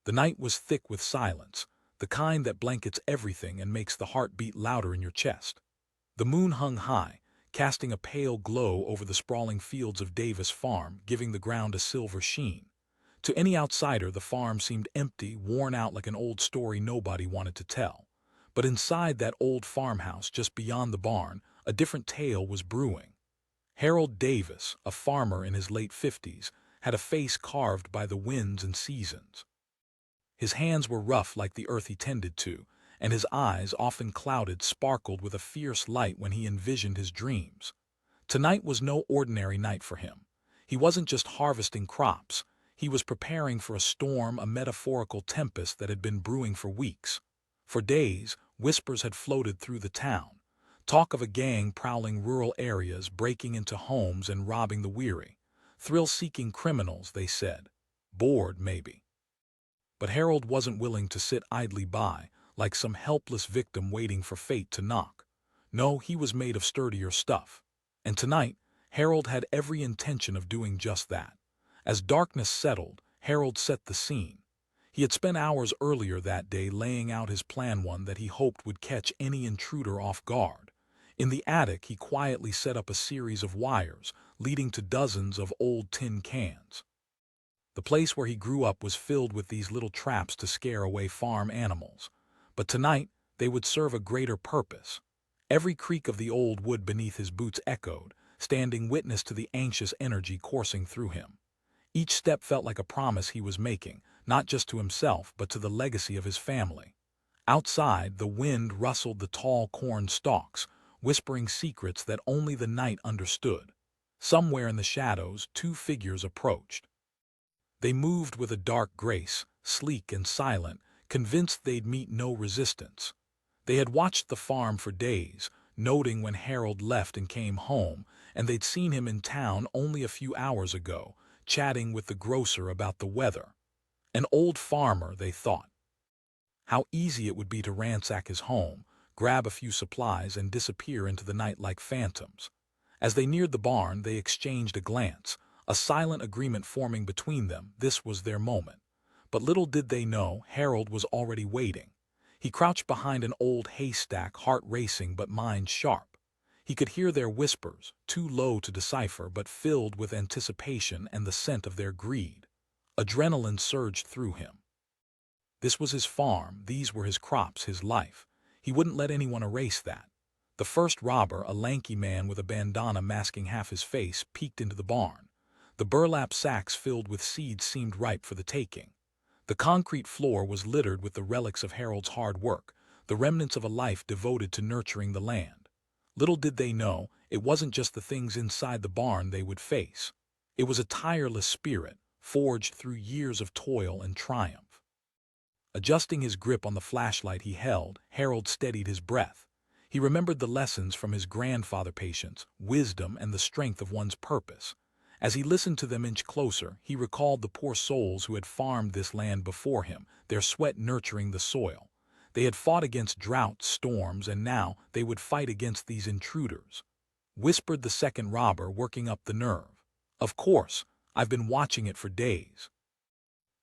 The night was thick with silence, the kind that blankets everything and makes the heart beat louder in your chest. The moon hung high, casting a pale glow over the sprawling fields of Davis Farm, giving the ground a silver sheen. To any outsider, the farm seemed empty, worn out like an old story nobody wanted to tell. But inside that old farmhouse just beyond the barn, a different tale was brewing. Harold Davis, a farmer in his late 50s, had a face carved by the winds and seasons. His hands were rough like the earth he tended to, and his eyes, often clouded, sparkled with a fierce light when he envisioned his dreams. Tonight was no ordinary night for him. He wasn't just harvesting crops. He was preparing for a storm, a metaphorical tempest that had been brewing for weeks. For days, whispers had floated through the town. Talk of a gang prowling rural areas, breaking into homes and robbing the weary. Thrill-seeking criminals, they said. Bored, maybe. But Harold wasn't willing to sit idly by, like some helpless victim waiting for fate to knock. No, he was made of sturdier stuff. And tonight, Harold had every intention of doing just that. As darkness settled, Harold set the scene. He had spent hours earlier that day laying out his plan, one that he hoped would catch any intruder off guard. In the attic, he quietly set up a series of wires, leading to dozens of old tin cans. The place where he grew up was filled with these little traps to scare away farm animals. But tonight, they would serve a greater purpose. Every creak of the old wood beneath his boots echoed, standing witness to the anxious energy coursing through him. Each step felt like a promise he was making, not just to himself but to the legacy of his family. Outside, the wind rustled the tall corn stalks, whispering secrets that only the night understood. Somewhere in the shadows, two figures approached. They moved with a dark grace, sleek and silent, convinced they'd meet no resistance. They had watched the farm for days, noting when Harold left and came home, and they'd seen him in town only a few hours ago, chatting with the grocer about the weather. An old farmer, they thought. How easy it would be to ransack his home, grab a few supplies, and disappear into the night like phantoms. As they neared the barn, they exchanged a glance, a silent agreement forming between them. This was their moment. But little did they know, Harold was already waiting. He crouched behind an old haystack, heart racing but mind sharp. He could hear their whispers, too low to decipher but filled with anticipation and the scent of their greed. Adrenaline surged through him. This was his farm, these were his crops, his life. He wouldn't let anyone erase that. The first robber, a lanky man with a bandana masking half his face, peeked into the barn. The burlap sacks filled with seeds seemed ripe for the taking. The concrete floor was littered with the relics of Harold's hard work, the remnants of a life devoted to nurturing the land. Little did they know, it wasn't just the things inside the barn they would face. It was a tireless spirit, forged through years of toil and triumph. Adjusting his grip on the flashlight he held, Harold steadied his breath. He remembered the lessons from his grandfather: patience, wisdom, and the strength of one's purpose. As he listened to them inch closer, he recalled the poor souls who had farmed this land before him, their sweat nurturing the soil. They had fought against droughts, storms, and now they would fight against these intruders. Whispered the second robber, working up the nerve. "Of course, I've been watching it for days."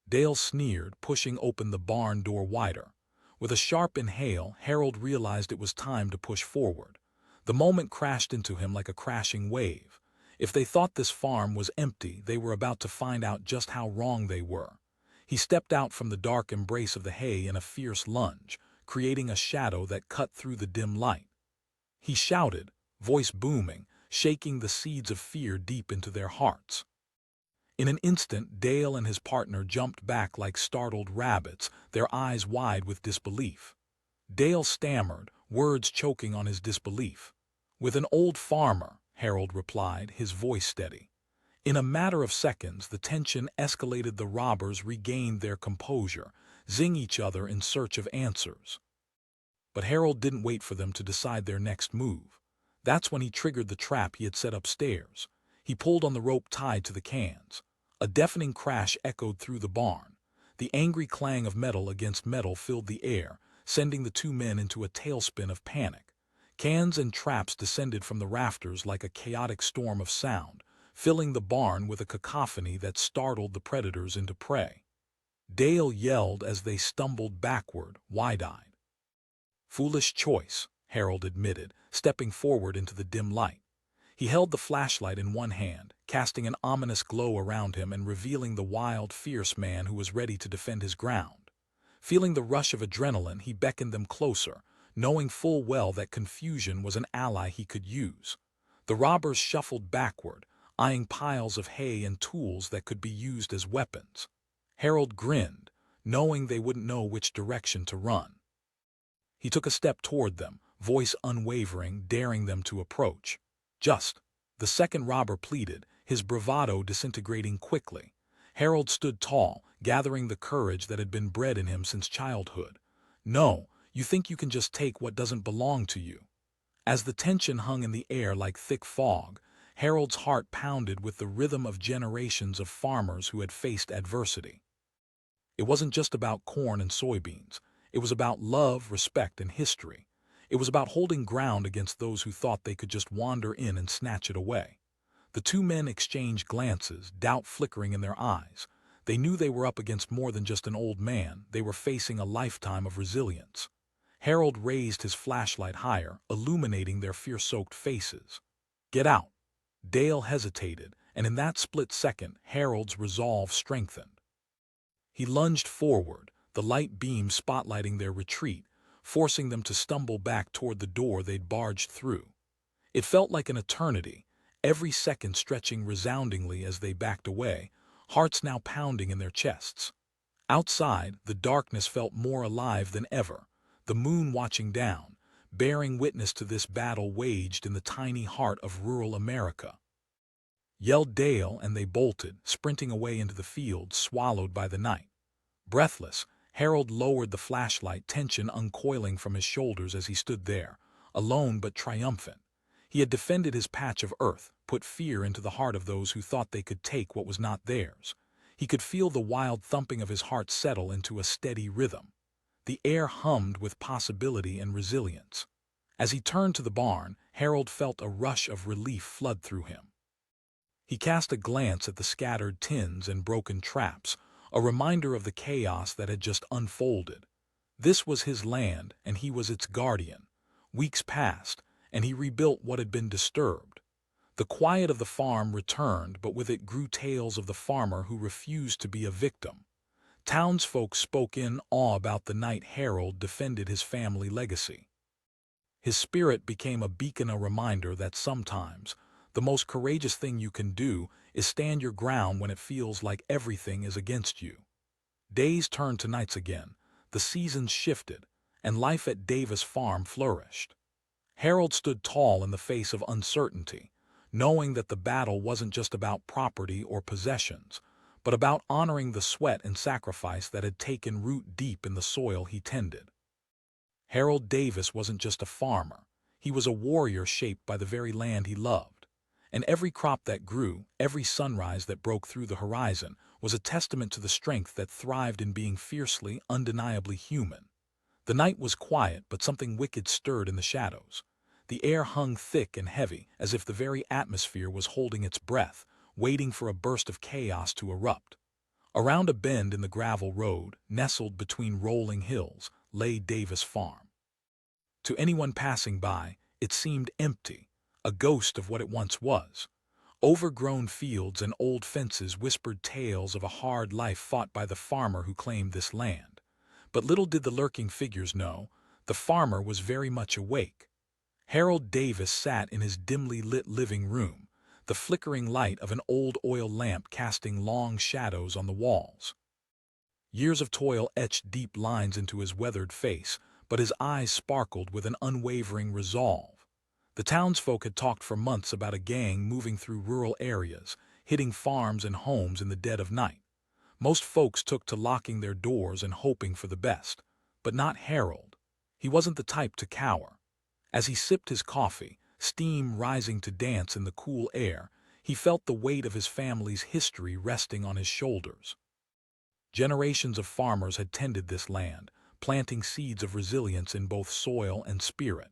Dale sneered, pushing open the barn door wider. With a sharp inhale, Harold realized it was time to push forward. The moment crashed into him like a crashing wave. If they thought this farm was empty, they were about to find out just how wrong they were. He stepped out from the dark embrace of the hay in a fierce lunge, creating a shadow that cut through the dim light. He shouted, voice booming, shaking the seeds of fear deep into their hearts. In an instant, Dale and his partner jumped back like startled rabbits, their eyes wide with disbelief. Dale stammered, words choking on his disbelief. "With an old farmer," Harold replied, his voice steady. In a matter of seconds, the tension escalated. The robbers regained their composure, zing each other in search of answers. But Harold didn't wait for them to decide their next move. That's when he triggered the trap he had set upstairs. He pulled on the rope tied to the cans. A deafening crash echoed through the barn. The angry clang of metal against metal filled the air, sending the two men into a tailspin of panic. Cans and traps descended from the rafters like a chaotic storm of sound, filling the barn with a cacophony that startled the predators into prey. Dale yelled as they stumbled backward, wide-eyed. "Foolish choice," Harold admitted, stepping forward into the dim light. He held the flashlight in one hand, casting an ominous glow around him and revealing the wild, fierce man who was ready to defend his ground. Feeling the rush of adrenaline, he beckoned them closer, knowing full well that confusion was an ally he could use. The robbers shuffled backward, eyeing piles of hay and tools that could be used as weapons. Harold grinned, knowing they wouldn't know which direction to run. He took a step toward them, voice unwavering, daring them to approach. "Just," the second robber pleaded, his bravado disintegrating quickly. Harold stood tall, gathering the courage that had been bred in him since childhood. "No, you think you can just take what doesn't belong to you." As the tension hung in the air like thick fog, Harold's heart pounded with the rhythm of generations of farmers who had faced adversity. It wasn't just about corn and soybeans. It was about love, respect, and history. It was about holding ground against those who thought they could just wander in and snatch it away. The two men exchanged glances, doubt flickering in their eyes. They knew they were up against more than just an old man. They were facing a lifetime of resilience. Harold raised his flashlight higher, illuminating their fear-soaked faces. "Get out." Dale hesitated, and in that split second, Harold's resolve strengthened. He lunged forward, the light beam spotlighting their retreat, forcing them to stumble back toward the door they'd barged through. It felt like an eternity, every second stretching resoundingly as they backed away, hearts now pounding in their chests. Outside, the darkness felt more alive than ever, the moon watching down, bearing witness to this battle waged in the tiny heart of rural America. Yelled Dale, and they bolted, sprinting away into the fields, swallowed by the night. Breathless, Harold lowered the flashlight, tension uncoiling from his shoulders as he stood there, alone but triumphant. He had defended his patch of earth, put fear into the heart of those who thought they could take what was not theirs. He could feel the wild thumping of his heart settle into a steady rhythm. The air hummed with possibility and resilience. As he turned to the barn, Harold felt a rush of relief flood through him. He cast a glance at the scattered tins and broken traps, a reminder of the chaos that had just unfolded. This was his land, and he was its guardian. Weeks passed, and he rebuilt what had been disturbed. The quiet of the farm returned, but with it grew tales of the farmer who refused to be a victim. Townsfolk spoke in awe about the night Harold defended his family legacy. His spirit became a beacon, a reminder that sometimes the most courageous thing you can do is stand your ground when it feels like everything is against you. Days turned to nights again, the seasons shifted, and life at Davis Farm flourished. Harold stood tall in the face of uncertainty, knowing that the battle wasn't just about property or possessions, but about honoring the sweat and sacrifice that had taken root deep in the soil he tended. Harold Davis wasn't just a farmer. He was a warrior shaped by the very land he loved. And every crop that grew, every sunrise that broke through the horizon, was a testament to the strength that thrived in being fiercely, undeniably human. The night was quiet, but something wicked stirred in the shadows. The air hung thick and heavy, as if the very atmosphere was holding its breath, waiting for a burst of chaos to erupt. Around a bend in the gravel road, nestled between rolling hills, lay Davis Farm. To anyone passing by, it seemed empty, a ghost of what it once was. Overgrown fields and old fences whispered tales of a hard life fought by the farmer who claimed this land. But little did the lurking figures know, the farmer was very much awake. Harold Davis sat in his dimly lit living room, the flickering light of an old oil lamp casting long shadows on the walls. Years of toil etched deep lines into his weathered face, but his eyes sparkled with an unwavering resolve. The townsfolk had talked for months about a gang moving through rural areas, hitting farms and homes in the dead of night. Most folks took to locking their doors and hoping for the best, but not Harold. He wasn't the type to cower. As he sipped his coffee, steam rising to dance in the cool air, he felt the weight of his family's history resting on his shoulders. Generations of farmers had tended this land, planting seeds of resilience in both soil and spirit.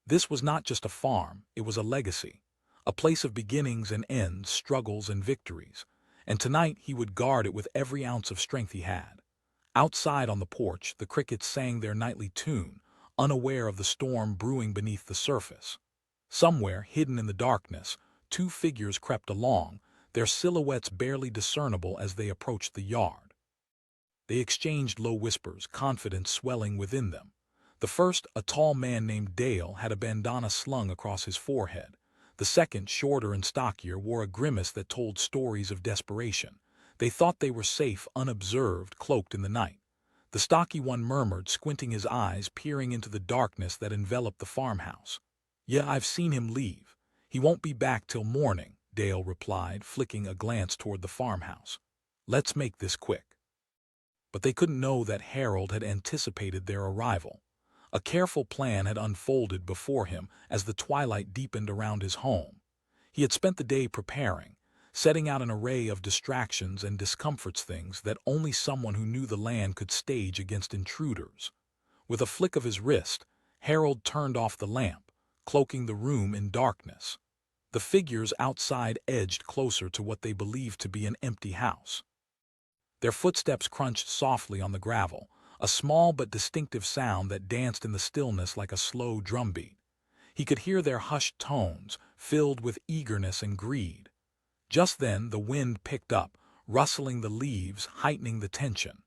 This was not just a farm, it was a legacy, a place of beginnings and ends, struggles and victories, and tonight he would guard it with every ounce of strength he had. Outside on the porch, the crickets sang their nightly tune, unaware of the storm brewing beneath the surface. Somewhere, hidden in the darkness, two figures crept along, their silhouettes barely discernible as they approached the yard. They exchanged low whispers, confidence swelling within them. The first, a tall man named Dale, had a bandana slung across his forehead. The second, shorter and stockier, wore a grimace that told stories of desperation. They thought they were safe, unobserved, cloaked in the night. The stocky one murmured, squinting his eyes, peering into the darkness that enveloped the farmhouse. "Yeah, I've seen him leave. He won't be back till morning," Dale replied, flicking a glance toward the farmhouse. "Let's make this quick." But they couldn't know that Harold had anticipated their arrival. A careful plan had unfolded before him as the twilight deepened around his home. He had spent the day preparing, setting out an array of distractions and discomforts, things that only someone who knew the land could stage against intruders. With a flick of his wrist, Harold turned off the lamp, cloaking the room in darkness. The figures outside edged closer to what they believed to be an empty house. Their footsteps crunched softly on the gravel, a small but distinctive sound that danced in the stillness like a slow drumbeat. He could hear their hushed tones, filled with eagerness and greed. Just then, the wind picked up, rustling the leaves, heightening the tension.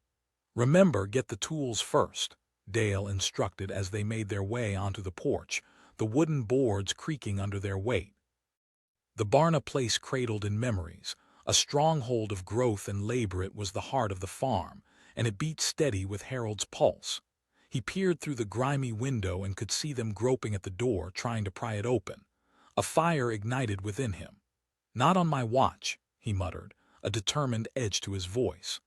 "Remember, get the tools first," Dale instructed as they made their way onto the porch, the wooden boards creaking under their weight. The Barna place cradled in memories, a stronghold of growth and labor. It was the heart of the farm, and it beat steady with Harold's pulse. He peered through the grimy window and could see them groping at the door, trying to pry it open. A fire ignited within him. "Not on my watch," he muttered, a determined edge to his voice.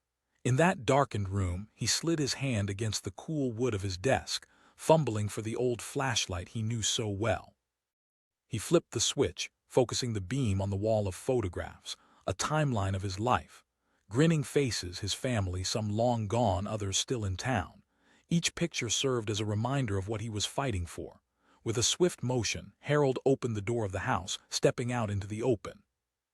In that darkened room, he slid his hand against the cool wood of his desk, fumbling for the old flashlight he knew so well. He flipped the switch, focusing the beam on the wall of photographs, a timeline of his life. Grinning faces, his family, some long gone, others still in town. Each picture served as a reminder of what he was fighting for. With a swift motion, Harold opened the door of the house, stepping out into the open.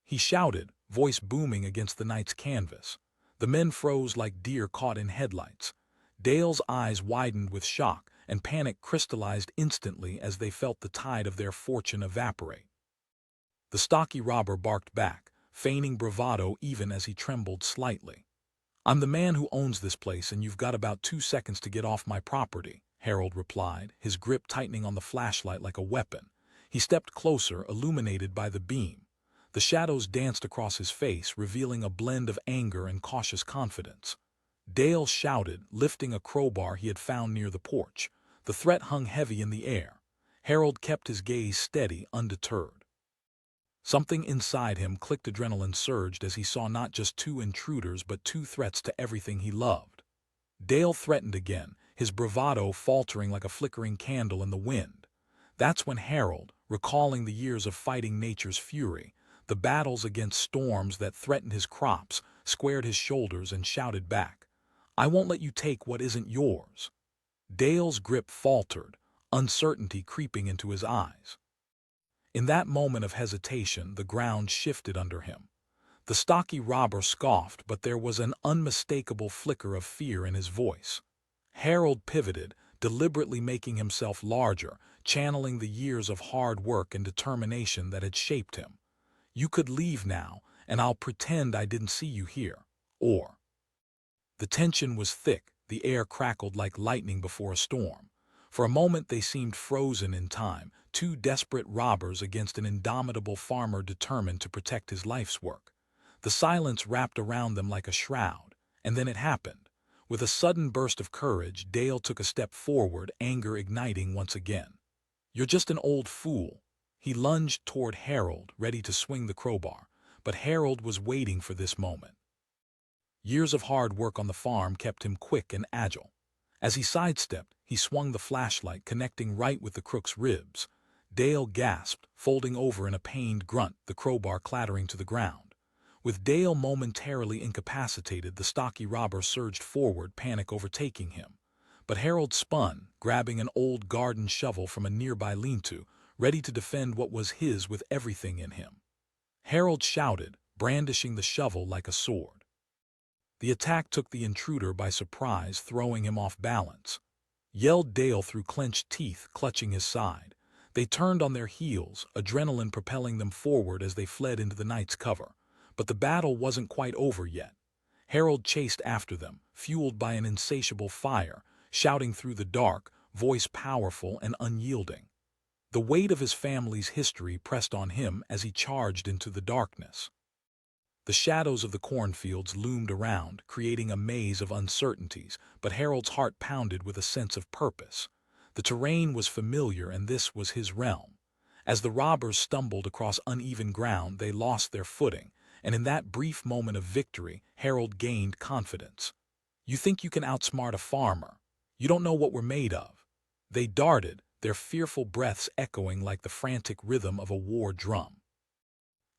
He shouted, voice booming against the night's canvas. The men froze like deer caught in headlights. Dale's eyes widened with shock, and panic crystallized instantly as they felt the tide of their fortune evaporate. The stocky robber barked back, feigning bravado even as he trembled slightly. "I'm the man who owns this place, and you've got about 2 seconds to get off my property," Harold replied, his grip tightening on the flashlight like a weapon. He stepped closer, illuminated by the beam. The shadows danced across his face, revealing a blend of anger and cautious confidence. Dale shouted, lifting a crowbar he had found near the porch. The threat hung heavy in the air. Harold kept his gaze steady, undeterred. Something inside him clicked. Adrenaline surged as he saw not just 2 intruders but 2 threats to everything he loved. Dale threatened again, his bravado faltering like a flickering candle in the wind. That's when Harold, recalling the years of fighting nature's fury, the battles against storms that threatened his crops, squared his shoulders and shouted back, "I won't let you take what isn't yours." Dale's grip faltered, uncertainty creeping into his eyes. In that moment of hesitation, the ground shifted under him. The stocky robber scoffed, but there was an unmistakable flicker of fear in his voice. Harold pivoted, deliberately making himself larger, channeling the years of hard work and determination that had shaped him. "You could leave now, and I'll pretend I didn't see you here. Or—" The tension was thick, the air crackled like lightning before a storm. For a moment they seemed frozen in time, 2 desperate robbers against an indomitable farmer determined to protect his life's work. The silence wrapped around them like a shroud, and then it happened. With a sudden burst of courage, Dale took a step forward, anger igniting once again. "You're just an old fool." He lunged toward Harold, ready to swing the crowbar, but Harold was waiting for this moment. Years of hard work on the farm kept him quick and agile. As he sidestepped, he swung the flashlight, connecting right with the crook's ribs. Dale gasped, folding over in a pained grunt, the crowbar clattering to the ground. With Dale momentarily incapacitated, the stocky robber surged forward, panic overtaking him. But Harold spun, grabbing an old garden shovel from a nearby lean-to, ready to defend what was his with everything in him. Harold shouted, brandishing the shovel like a sword. The attack took the intruder by surprise, throwing him off balance. Yelled Dale through clenched teeth, clutching his side. They turned on their heels, adrenaline propelling them forward as they fled into the night's cover. But the battle wasn't quite over yet. Harold chased after them, fueled by an insatiable fire, shouting through the dark, voice powerful and unyielding. The weight of his family's history pressed on him as he charged into the darkness. The shadows of the cornfields loomed around, creating a maze of uncertainties, but Harold's heart pounded with a sense of purpose. The terrain was familiar, and this was his realm. As the robbers stumbled across uneven ground, they lost their footing, and in that brief moment of victory, Harold gained confidence. "You think you can outsmart a farmer? You don't know what we're made of." They darted, their fearful breaths echoing like the frantic rhythm of a war drum.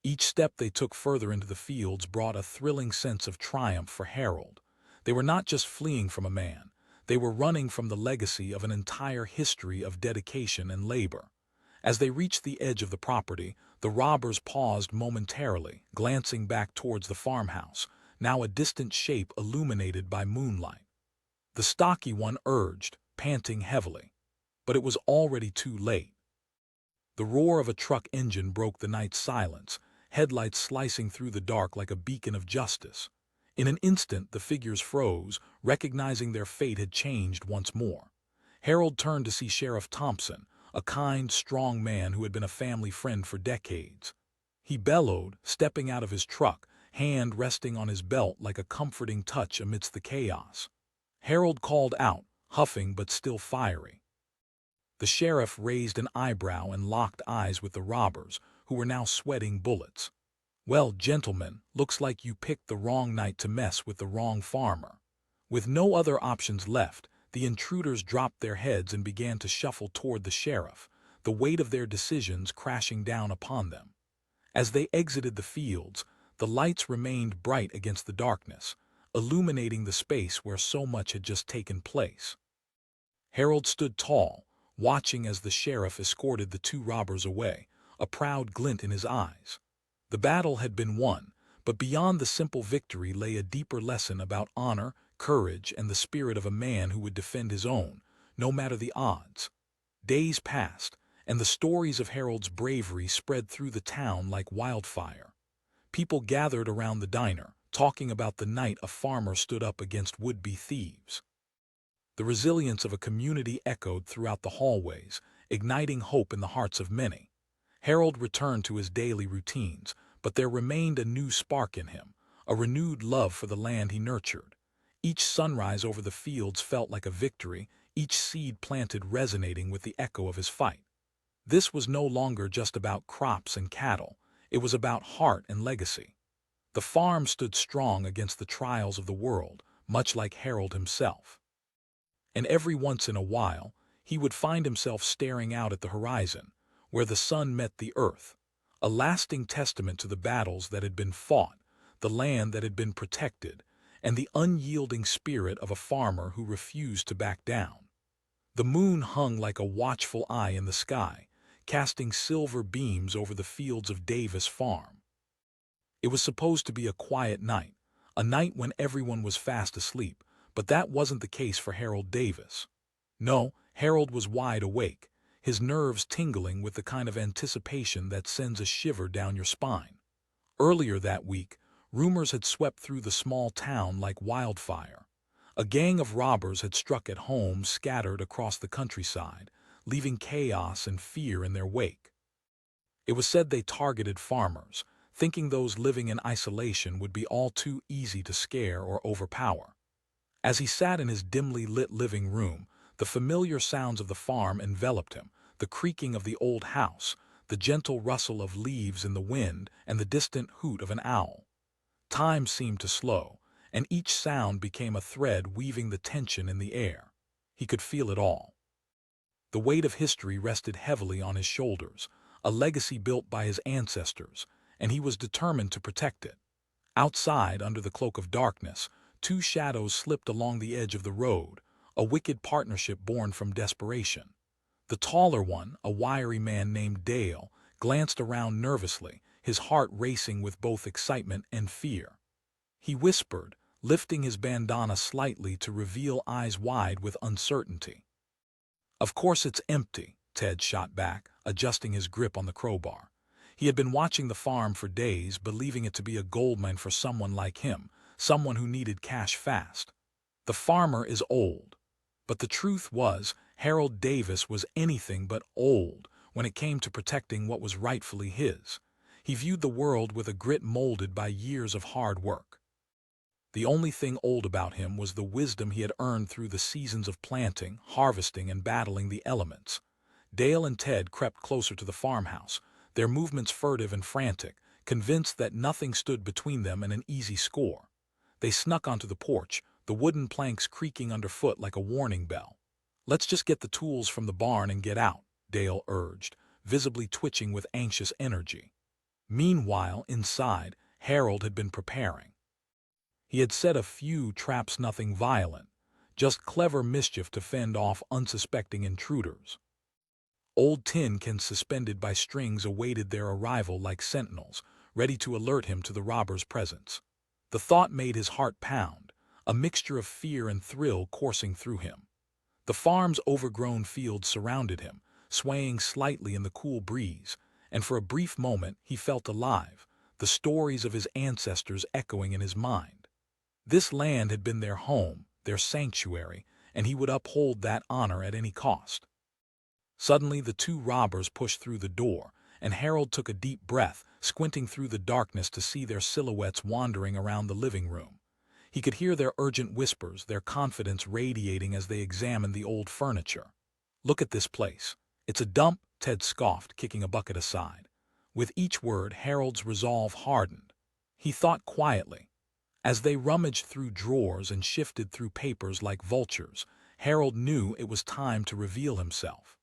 Each step they took further into the fields brought a thrilling sense of triumph for Harold. They were not just fleeing from a man, they were running from the legacy of an entire history of dedication and labor. As they reached the edge of the property, the robbers paused momentarily, glancing back towards the farmhouse, now a distant shape illuminated by moonlight. The stocky one urged, panting heavily. But it was already too late. The roar of a truck engine broke the night's silence, headlights slicing through the dark like a beacon of justice. In an instant, the figures froze, recognizing their fate had changed once more. Harold turned to see Sheriff Thompson, a kind, strong man who had been a family friend for decades. He bellowed, stepping out of his truck, hand resting on his belt like a comforting touch amidst the chaos. Harold called out, huffing but still fiery. The sheriff raised an eyebrow and locked eyes with the robbers, who were now sweating bullets. "Well, gentlemen, looks like you picked the wrong night to mess with the wrong farmer." With no other options left, the intruders dropped their heads and began to shuffle toward the sheriff, the weight of their decisions crashing down upon them. As they exited the fields, the lights remained bright against the darkness, illuminating the space where so much had just taken place. Harold stood tall, watching as the sheriff escorted the two robbers away, a proud glint in his eyes. The battle had been won, but beyond the simple victory lay a deeper lesson about honor, courage, and the spirit of a man who would defend his own, no matter the odds. Days passed, and the stories of Harold's bravery spread through the town like wildfire. People gathered around the diner, talking about the night a farmer stood up against would-be thieves. The resilience of a community echoed throughout the hallways, igniting hope in the hearts of many. Harold returned to his daily routines, but there remained a new spark in him, a renewed love for the land he nurtured. Each sunrise over the fields felt like a victory, each seed planted resonating with the echo of his fight. This was no longer just about crops and cattle, it was about heart and legacy. The farm stood strong against the trials of the world, much like Harold himself. And every once in a while, he would find himself staring out at the horizon, where the sun met the earth, a lasting testament to the battles that had been fought, the land that had been protected, and the unyielding spirit of a farmer who refused to back down. The moon hung like a watchful eye in the sky, casting silver beams over the fields of Davis Farm. It was supposed to be a quiet night, a night when everyone was fast asleep, but that wasn't the case for Harold Davis. No, Harold was wide awake, his nerves tingling with the kind of anticipation that sends a shiver down your spine. Earlier that week, rumors had swept through the small town like wildfire. A gang of robbers had struck at homes scattered across the countryside, leaving chaos and fear in their wake. It was said they targeted farmers, thinking those living in isolation would be all too easy to scare or overpower. As he sat in his dimly lit living room, the familiar sounds of the farm enveloped him, the creaking of the old house, the gentle rustle of leaves in the wind, and the distant hoot of an owl. Time seemed to slow, and each sound became a thread weaving the tension in the air. He could feel it all. The weight of history rested heavily on his shoulders, a legacy built by his ancestors, and he was determined to protect it. Outside, under the cloak of darkness, two shadows slipped along the edge of the road, a wicked partnership born from desperation. The taller one, a wiry man named Dale, glanced around nervously, his heart racing with both excitement and fear. He whispered, lifting his bandana slightly to reveal eyes wide with uncertainty. "Of course it's empty," Ted shot back, adjusting his grip on the crowbar. He had been watching the farm for days, believing it to be a goldmine for someone like him, someone who needed cash fast. The farmer is old. But the truth was, Harold Davis was anything but old when it came to protecting what was rightfully his. He viewed the world with a grit molded by years of hard work. The only thing old about him was the wisdom he had earned through the seasons of planting, harvesting, and battling the elements. Dale and Ted crept closer to the farmhouse, their movements furtive and frantic, convinced that nothing stood between them and an easy score. They snuck onto the porch, the wooden planks creaking underfoot like a warning bell. "Let's just get the tools from the barn and get out," Dale urged, visibly twitching with anxious energy. Meanwhile, inside, Harold had been preparing. He had set a few traps, nothing violent, just clever mischief to fend off unsuspecting intruders. Old tin cans suspended by strings awaited their arrival like sentinels, ready to alert him to the robber's presence. The thought made his heart pound, a mixture of fear and thrill coursing through him. The farm's overgrown fields surrounded him, swaying slightly in the cool breeze, and for a brief moment he felt alive, the stories of his ancestors echoing in his mind. This land had been their home, their sanctuary, and he would uphold that honor at any cost. Suddenly the two robbers pushed through the door, and Harold took a deep breath, squinting through the darkness to see their silhouettes wandering around the living room. He could hear their urgent whispers, their confidence radiating as they examined the old furniture. "Look at this place. It's a dump," Ted scoffed, kicking a bucket aside. With each word, Harold's resolve hardened. He thought quietly. As they rummaged through drawers and shifted through papers like vultures, Harold knew it was time to reveal himself.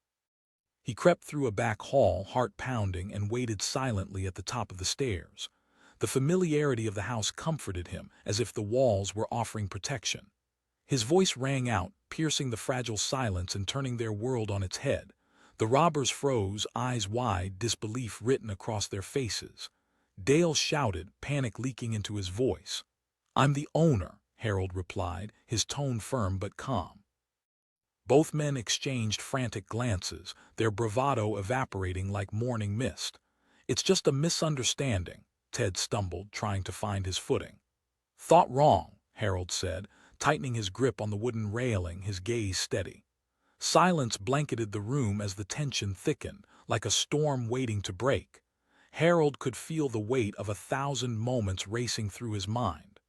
He crept through a back hall, heart pounding, and waited silently at the top of the stairs. The familiarity of the house comforted him, as if the walls were offering protection. His voice rang out, piercing the fragile silence and turning their world on its head. The robbers froze, eyes wide, disbelief written across their faces. Dale shouted, panic leaking into his voice. "I'm the owner," Harold replied, his tone firm but calm. Both men exchanged frantic glances, their bravado evaporating like morning mist. "It's just a misunderstanding," Ted stumbled, trying to find his footing. "Thought wrong," Harold said, tightening his grip on the wooden railing, his gaze steady. Silence blanketed the room as the tension thickened, like a storm waiting to break. Harold could feel the weight of 1,000 moments racing through his mind.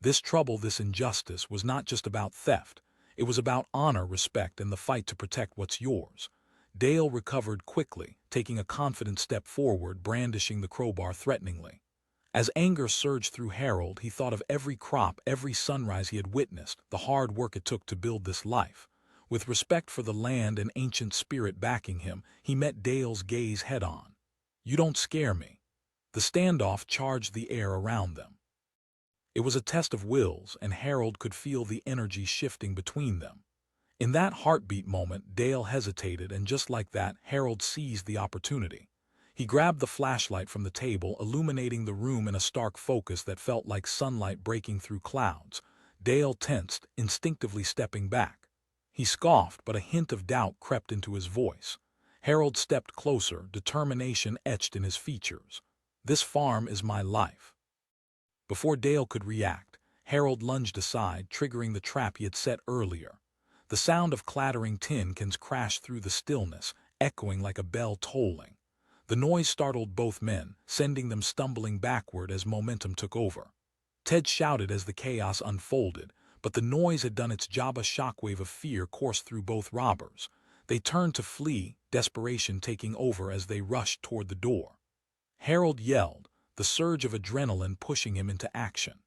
This trouble, this injustice, was not just about theft. It was about honor, respect, and the fight to protect what's yours. Dale recovered quickly, taking a confident step forward, brandishing the crowbar threateningly. As anger surged through Harold, he thought of every crop, every sunrise he had witnessed, the hard work it took to build this life. With respect for the land and ancient spirit backing him, he met Dale's gaze head-on. "You don't scare me." The standoff charged the air around them. It was a test of wills, and Harold could feel the energy shifting between them. In that heartbeat moment, Dale hesitated, and just like that, Harold seized the opportunity. He grabbed the flashlight from the table, illuminating the room in a stark focus that felt like sunlight breaking through clouds. Dale tensed, instinctively stepping back. He scoffed, but a hint of doubt crept into his voice. Harold stepped closer, determination etched in his features. "This farm is my life." Before Dale could react, Harold lunged aside, triggering the trap he had set earlier. The sound of clattering tin cans crashed through the stillness, echoing like a bell tolling. The noise startled both men, sending them stumbling backward as momentum took over. Ted shouted as the chaos unfolded, but the noise had done its job. A shockwave of fear coursed through both robbers. They turned to flee, desperation taking over as they rushed toward the door. Harold yelled, the surge of adrenaline pushing him into action.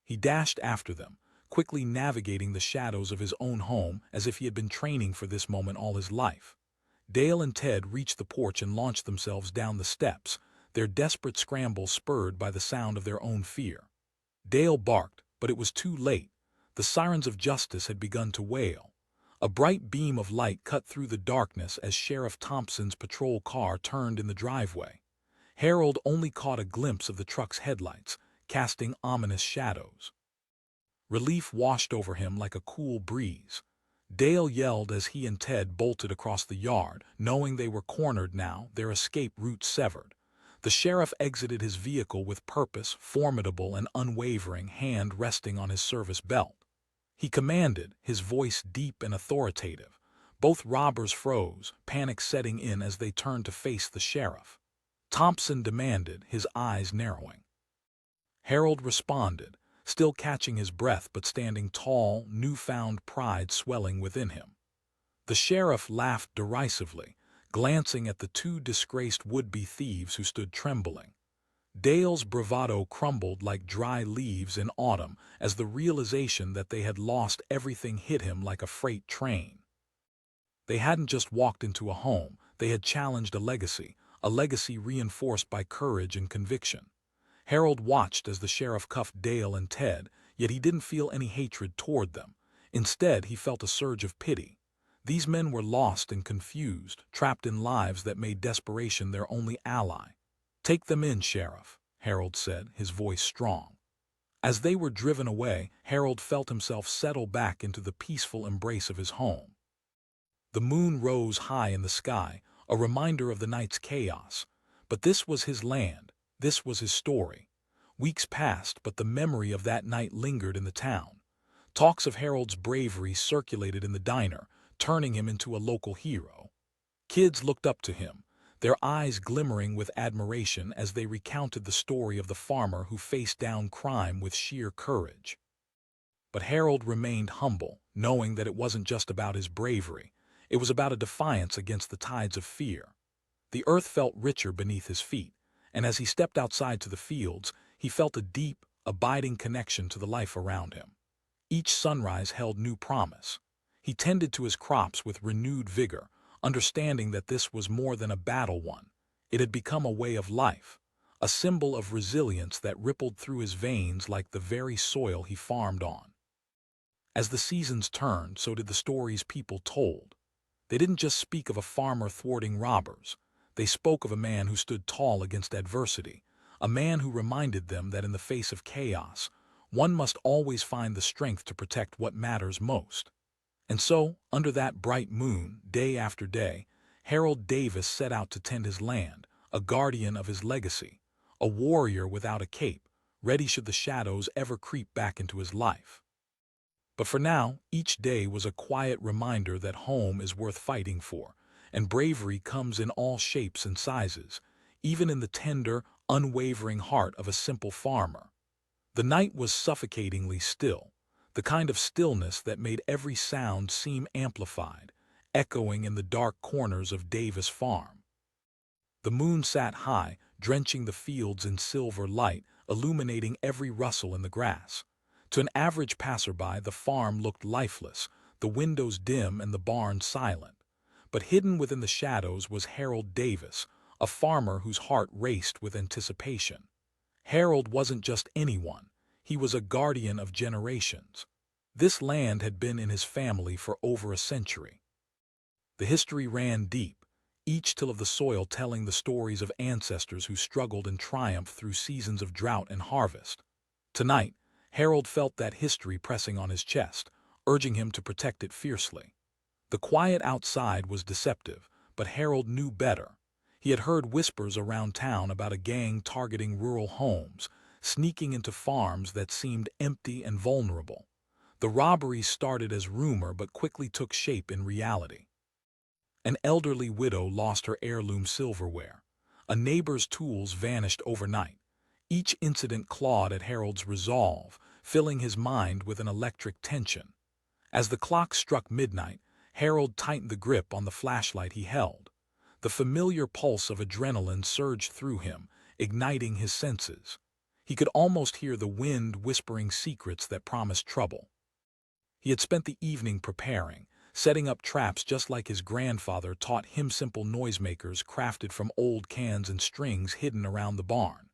He dashed after them, quickly navigating the shadows of his own home as if he had been training for this moment all his life. Dale and Ted reached the porch and launched themselves down the steps, their desperate scramble spurred by the sound of their own fear. Dale barked, but it was too late. The sirens of justice had begun to wail. A bright beam of light cut through the darkness as Sheriff Thompson's patrol car turned in the driveway. Harold only caught a glimpse of the truck's headlights, casting ominous shadows. Relief washed over him like a cool breeze. Dale yelled as he and Ted bolted across the yard, knowing they were cornered now, their escape route severed. The sheriff exited his vehicle with purpose, formidable and unwavering, hand resting on his service belt. He commanded, his voice deep and authoritative. Both robbers froze, panic setting in as they turned to face the sheriff. Thompson demanded, his eyes narrowing. Harold responded, still catching his breath but standing tall, newfound pride swelling within him. The sheriff laughed derisively, glancing at the two disgraced would-be thieves who stood trembling. Dale's bravado crumbled like dry leaves in autumn as the realization that they had lost everything hit him like a freight train. They hadn't just walked into a home, they had challenged a legacy reinforced by courage and conviction. Harold watched as the sheriff cuffed Dale and Ted, yet he didn't feel any hatred toward them. Instead, he felt a surge of pity. These men were lost and confused, trapped in lives that made desperation their only ally. "Take them in, Sheriff," Harold said, his voice strong. As they were driven away, Harold felt himself settle back into the peaceful embrace of his home. The moon rose high in the sky, a reminder of the night's chaos. But this was his land, this was his story. Weeks passed, but the memory of that night lingered in the town. Talks of Harold's bravery circulated in the diner, turning him into a local hero. Kids looked up to him, their eyes glimmering with admiration as they recounted the story of the farmer who faced down crime with sheer courage. But Harold remained humble, knowing that it wasn't just about his bravery. It was about a defiance against the tides of fear. The earth felt richer beneath his feet, and as he stepped outside to the fields, he felt a deep, abiding connection to the life around him. Each sunrise held new promise. He tended to his crops with renewed vigor, understanding that this was more than a battle won. It had become a way of life, a symbol of resilience that rippled through his veins like the very soil he farmed on. As the seasons turned, so did the stories people told. They didn't just speak of a farmer thwarting robbers. They spoke of a man who stood tall against adversity, a man who reminded them that in the face of chaos, one must always find the strength to protect what matters most. And so, under that bright moon, day after day, Harold Davis set out to tend his land, a guardian of his legacy, a warrior without a cape, ready should the shadows ever creep back into his life. But for now, each day was a quiet reminder that home is worth fighting for, and bravery comes in all shapes and sizes, even in the tender, unwavering heart of a simple farmer. The night was suffocatingly still, the kind of stillness that made every sound seem amplified, echoing in the dark corners of Davis Farm. The moon sat high, drenching the fields in silver light, illuminating every rustle in the grass. To an average passerby, the farm looked lifeless, the windows dim and the barn silent. But hidden within the shadows was Harold Davis, a farmer whose heart raced with anticipation. Harold wasn't just anyone, he was a guardian of generations. This land had been in his family for over a century. The history ran deep, each till of the soil telling the stories of ancestors who struggled and triumphed through seasons of drought and harvest. Tonight, Harold felt that history pressing on his chest, urging him to protect it fiercely. The quiet outside was deceptive, but Harold knew better. He had heard whispers around town about a gang targeting rural homes, sneaking into farms that seemed empty and vulnerable. The robberies started as rumor but quickly took shape in reality. An elderly widow lost her heirloom silverware. A neighbor's tools vanished overnight. Each incident clawed at Harold's resolve, filling his mind with an electric tension. As the clock struck midnight, Harold tightened the grip on the flashlight he held. The familiar pulse of adrenaline surged through him, igniting his senses. He could almost hear the wind whispering secrets that promised trouble. He had spent the evening preparing, setting up traps just like his grandfather taught him, simple noisemakers crafted from old cans and strings hidden around the barn.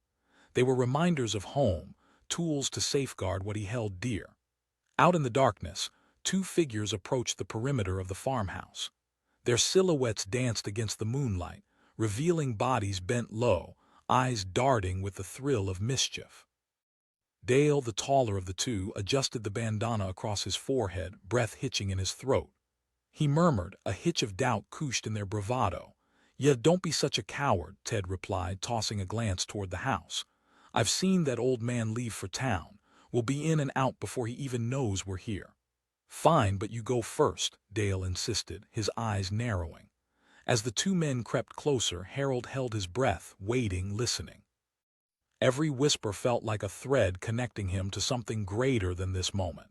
They were reminders of home, tools to safeguard what he held dear. Out in the darkness, two figures approached the perimeter of the farmhouse. Their silhouettes danced against the moonlight, revealing bodies bent low, eyes darting with the thrill of mischief. Dale, the taller of the two, adjusted the bandana across his forehead, breath hitching in his throat. He murmured, a hitch of doubt couched in their bravado. "Yeah, don't be such a coward," Ted replied, tossing a glance toward the house. "I've seen that old man leave for town. We'll be in and out before he even knows we're here." "Fine, but you go first," Dale insisted, his eyes narrowing. As the two men crept closer, Harold held his breath, waiting, listening. Every whisper felt like a thread connecting him to something greater than this moment.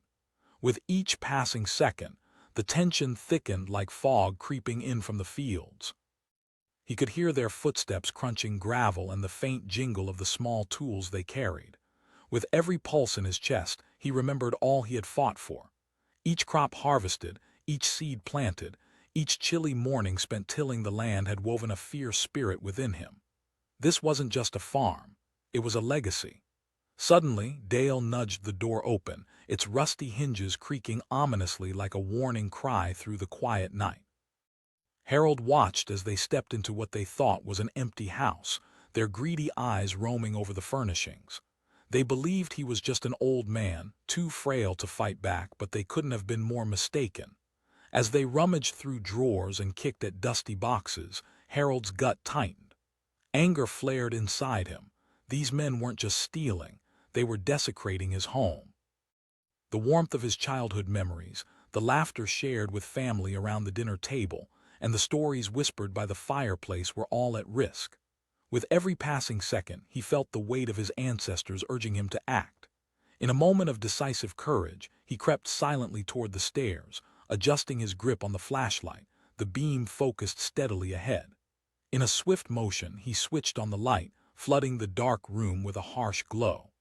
With each passing second, the tension thickened like fog creeping in from the fields. He could hear their footsteps crunching gravel and the faint jingle of the small tools they carried. With every pulse in his chest, he remembered all he had fought for. Each crop harvested, each seed planted, each chilly morning spent tilling the land had woven a fierce spirit within him. This wasn't just a farm. It was a legacy. Suddenly, Dale nudged the door open, its rusty hinges creaking ominously like a warning cry through the quiet night. Harold watched as they stepped into what they thought was an empty house, their greedy eyes roaming over the furnishings. They believed he was just an old man, too frail to fight back, but they couldn't have been more mistaken. As they rummaged through drawers and kicked at dusty boxes, Harold's gut tightened. Anger flared inside him. These men weren't just stealing, they were desecrating his home. The warmth of his childhood memories, the laughter shared with family around the dinner table, and the stories whispered by the fireplace were all at risk. With every passing second, he felt the weight of his ancestors urging him to act. In a moment of decisive courage, he crept silently toward the stairs, adjusting his grip on the flashlight, the beam focused steadily ahead. In a swift motion, he switched on the light, flooding the dark room with a harsh glow.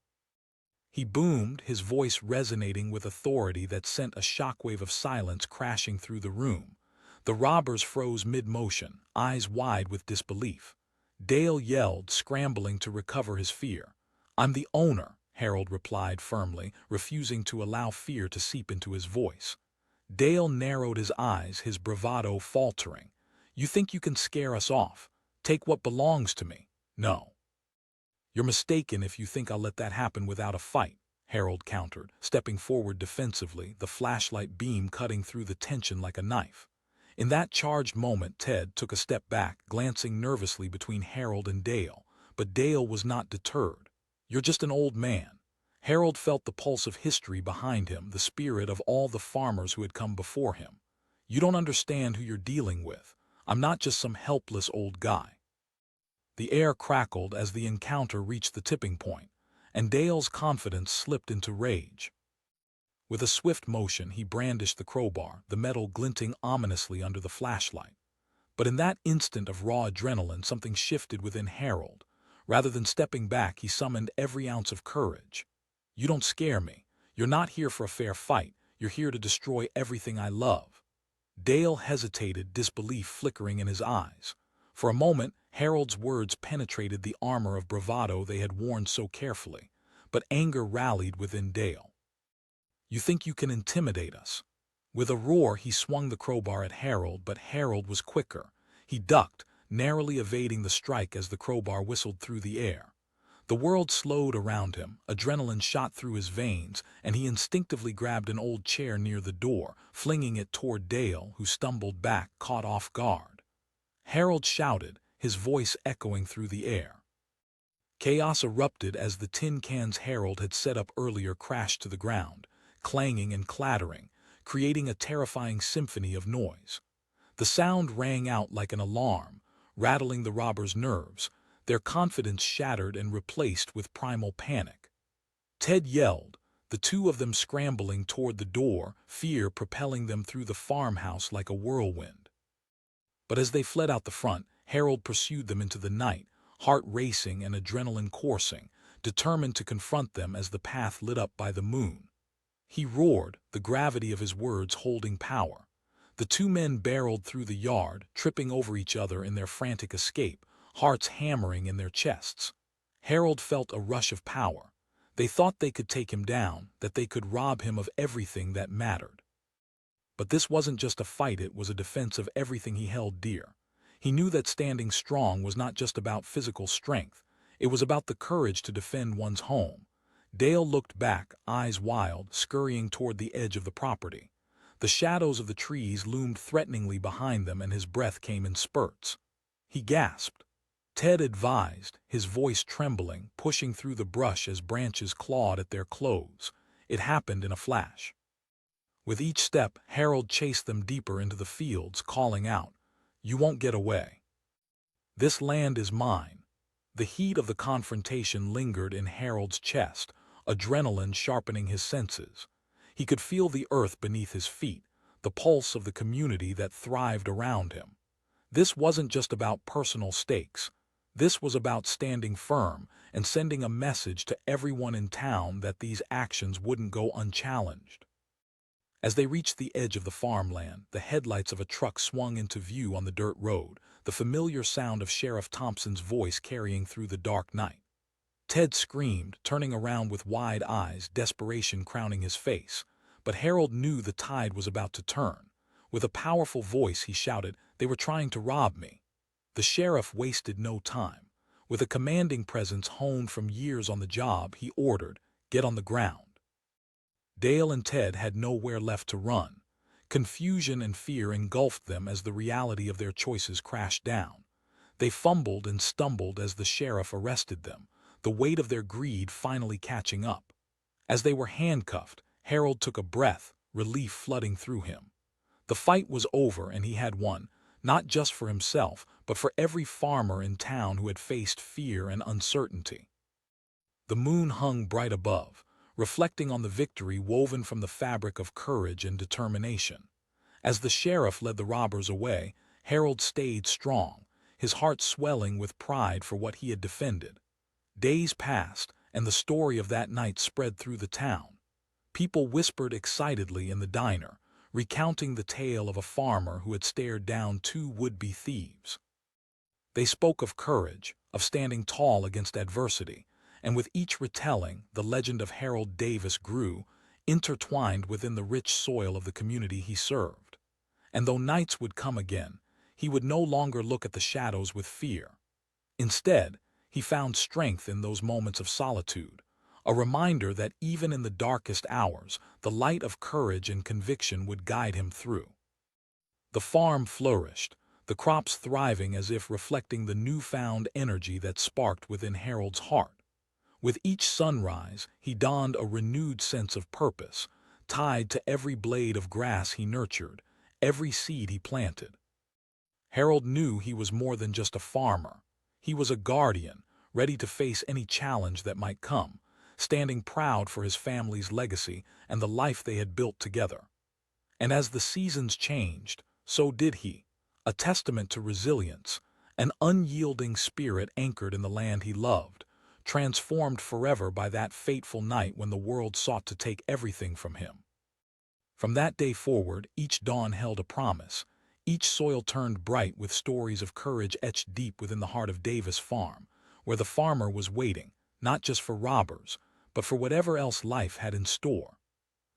He boomed, his voice resonating with authority that sent a shockwave of silence crashing through the room. The robbers froze mid-motion, eyes wide with disbelief. Dale yelled, scrambling to recover his fear. "I'm the owner," Harold replied firmly, refusing to allow fear to seep into his voice. Dale narrowed his eyes, his bravado faltering. "You think you can scare us off? Take what belongs to me." "No. You're mistaken if you think I'll let that happen without a fight," Harold countered, stepping forward defensively, the flashlight beam cutting through the tension like a knife. In that charged moment, Ted took a step back, glancing nervously between Harold and Dale, but Dale was not deterred. "You're just an old man." Harold felt the pulse of history behind him, the spirit of all the farmers who had come before him. "You don't understand who you're dealing with. I'm not just some helpless old guy." The air crackled as the encounter reached the tipping point, and Dale's confidence slipped into rage. With a swift motion, he brandished the crowbar, the metal glinting ominously under the flashlight. But in that instant of raw adrenaline, something shifted within Harold. Rather than stepping back, he summoned every ounce of courage. "You don't scare me. You're not here for a fair fight. You're here to destroy everything I love." Dale hesitated, disbelief flickering in his eyes. For a moment, Harold's words penetrated the armor of bravado they had worn so carefully, but anger rallied within Dale. "You think you can intimidate us?" With a roar, he swung the crowbar at Harold, but Harold was quicker. He ducked, narrowly evading the strike as the crowbar whistled through the air. The world slowed around him, adrenaline shot through his veins, and he instinctively grabbed an old chair near the door, flinging it toward Dale, who stumbled back, caught off guard. Harold shouted, his voice echoing through the air. Chaos erupted as the tin cans Harold had set up earlier crashed to the ground, clanging and clattering, creating a terrifying symphony of noise. The sound rang out like an alarm, rattling the robbers' nerves, their confidence shattered and replaced with primal panic. Ted yelled, the two of them scrambling toward the door, fear propelling them through the farmhouse like a whirlwind. But as they fled out the front, Harold pursued them into the night, heart racing and adrenaline coursing, determined to confront them as the path lit up by the moon. He roared, the gravity of his words holding power. The two men barreled through the yard, tripping over each other in their frantic escape, hearts hammering in their chests. Harold felt a rush of power. They thought they could take him down, that they could rob him of everything that mattered. But this wasn't just a fight, it was a defense of everything he held dear. He knew that standing strong was not just about physical strength, it was about the courage to defend one's home. Dale looked back, eyes wild, scurrying toward the edge of the property. The shadows of the trees loomed threateningly behind them and his breath came in spurts. He gasped. Ted advised, his voice trembling, pushing through the brush as branches clawed at their clothes. It happened in a flash. With each step, Harold chased them deeper into the fields, calling out, "You won't get away. This land is mine." The heat of the confrontation lingered in Harold's chest, adrenaline sharpening his senses. He could feel the earth beneath his feet, the pulse of the community that thrived around him. This wasn't just about personal stakes. This was about standing firm and sending a message to everyone in town that these actions wouldn't go unchallenged. As they reached the edge of the farmland, the headlights of a truck swung into view on the dirt road, the familiar sound of Sheriff Thompson's voice carrying through the dark night. Ted screamed, turning around with wide eyes, desperation crowning his face. But Harold knew the tide was about to turn. With a powerful voice he shouted, "They were trying to rob me." The sheriff wasted no time. With a commanding presence honed from years on the job, he ordered, "Get on the ground." Dale and Ted had nowhere left to run. Confusion and fear engulfed them as the reality of their choices crashed down. They fumbled and stumbled as the sheriff arrested them, the weight of their greed finally catching up. As they were handcuffed, Harold took a breath, relief flooding through him. The fight was over and he had won, not just for himself, but for every farmer in town who had faced fear and uncertainty. The moon hung bright above, reflecting on the victory woven from the fabric of courage and determination. As the sheriff led the robbers away, Harold stayed strong, his heart swelling with pride for what he had defended. Days passed, and the story of that night spread through the town. People whispered excitedly in the diner, recounting the tale of a farmer who had stared down two would-be thieves. They spoke of courage, of standing tall against adversity, and with each retelling, the legend of Harold Davis grew, intertwined within the rich soil of the community he served. And though nights would come again, he would no longer look at the shadows with fear. Instead, he found strength in those moments of solitude, a reminder that even in the darkest hours, the light of courage and conviction would guide him through. The farm flourished, the crops thriving as if reflecting the newfound energy that sparked within Harold's heart. With each sunrise, he donned a renewed sense of purpose, tied to every blade of grass he nurtured, every seed he planted. Harold knew he was more than just a farmer. He was a guardian, ready to face any challenge that might come, standing proud for his family's legacy and the life they had built together. And as the seasons changed, so did he, a testament to resilience, an unyielding spirit anchored in the land he loved, transformed forever by that fateful night when the world sought to take everything from him. From that day forward, each dawn held a promise. Each soil turned bright with stories of courage etched deep within the heart of Davis Farm, where the farmer was waiting, not just for robbers, but for whatever else life had in store.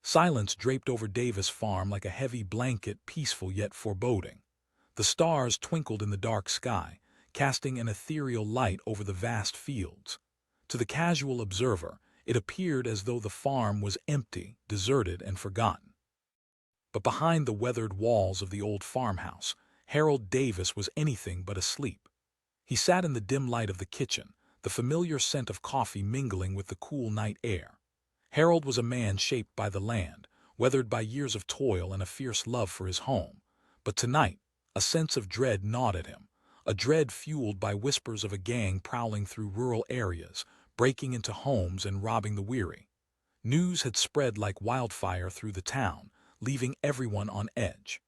Silence draped over Davis Farm like a heavy blanket, peaceful yet foreboding. The stars twinkled in the dark sky, casting an ethereal light over the vast fields. To the casual observer, it appeared as though the farm was empty, deserted, and forgotten. But behind the weathered walls of the old farmhouse, Harold Davis was anything but asleep. He sat in the dim light of the kitchen, the familiar scent of coffee mingling with the cool night air. Harold was a man shaped by the land, weathered by years of toil and a fierce love for his home. But tonight, a sense of dread gnawed at him, a dread fueled by whispers of a gang prowling through rural areas, breaking into homes and robbing the weary. News had spread like wildfire through the town, leaving everyone on edge.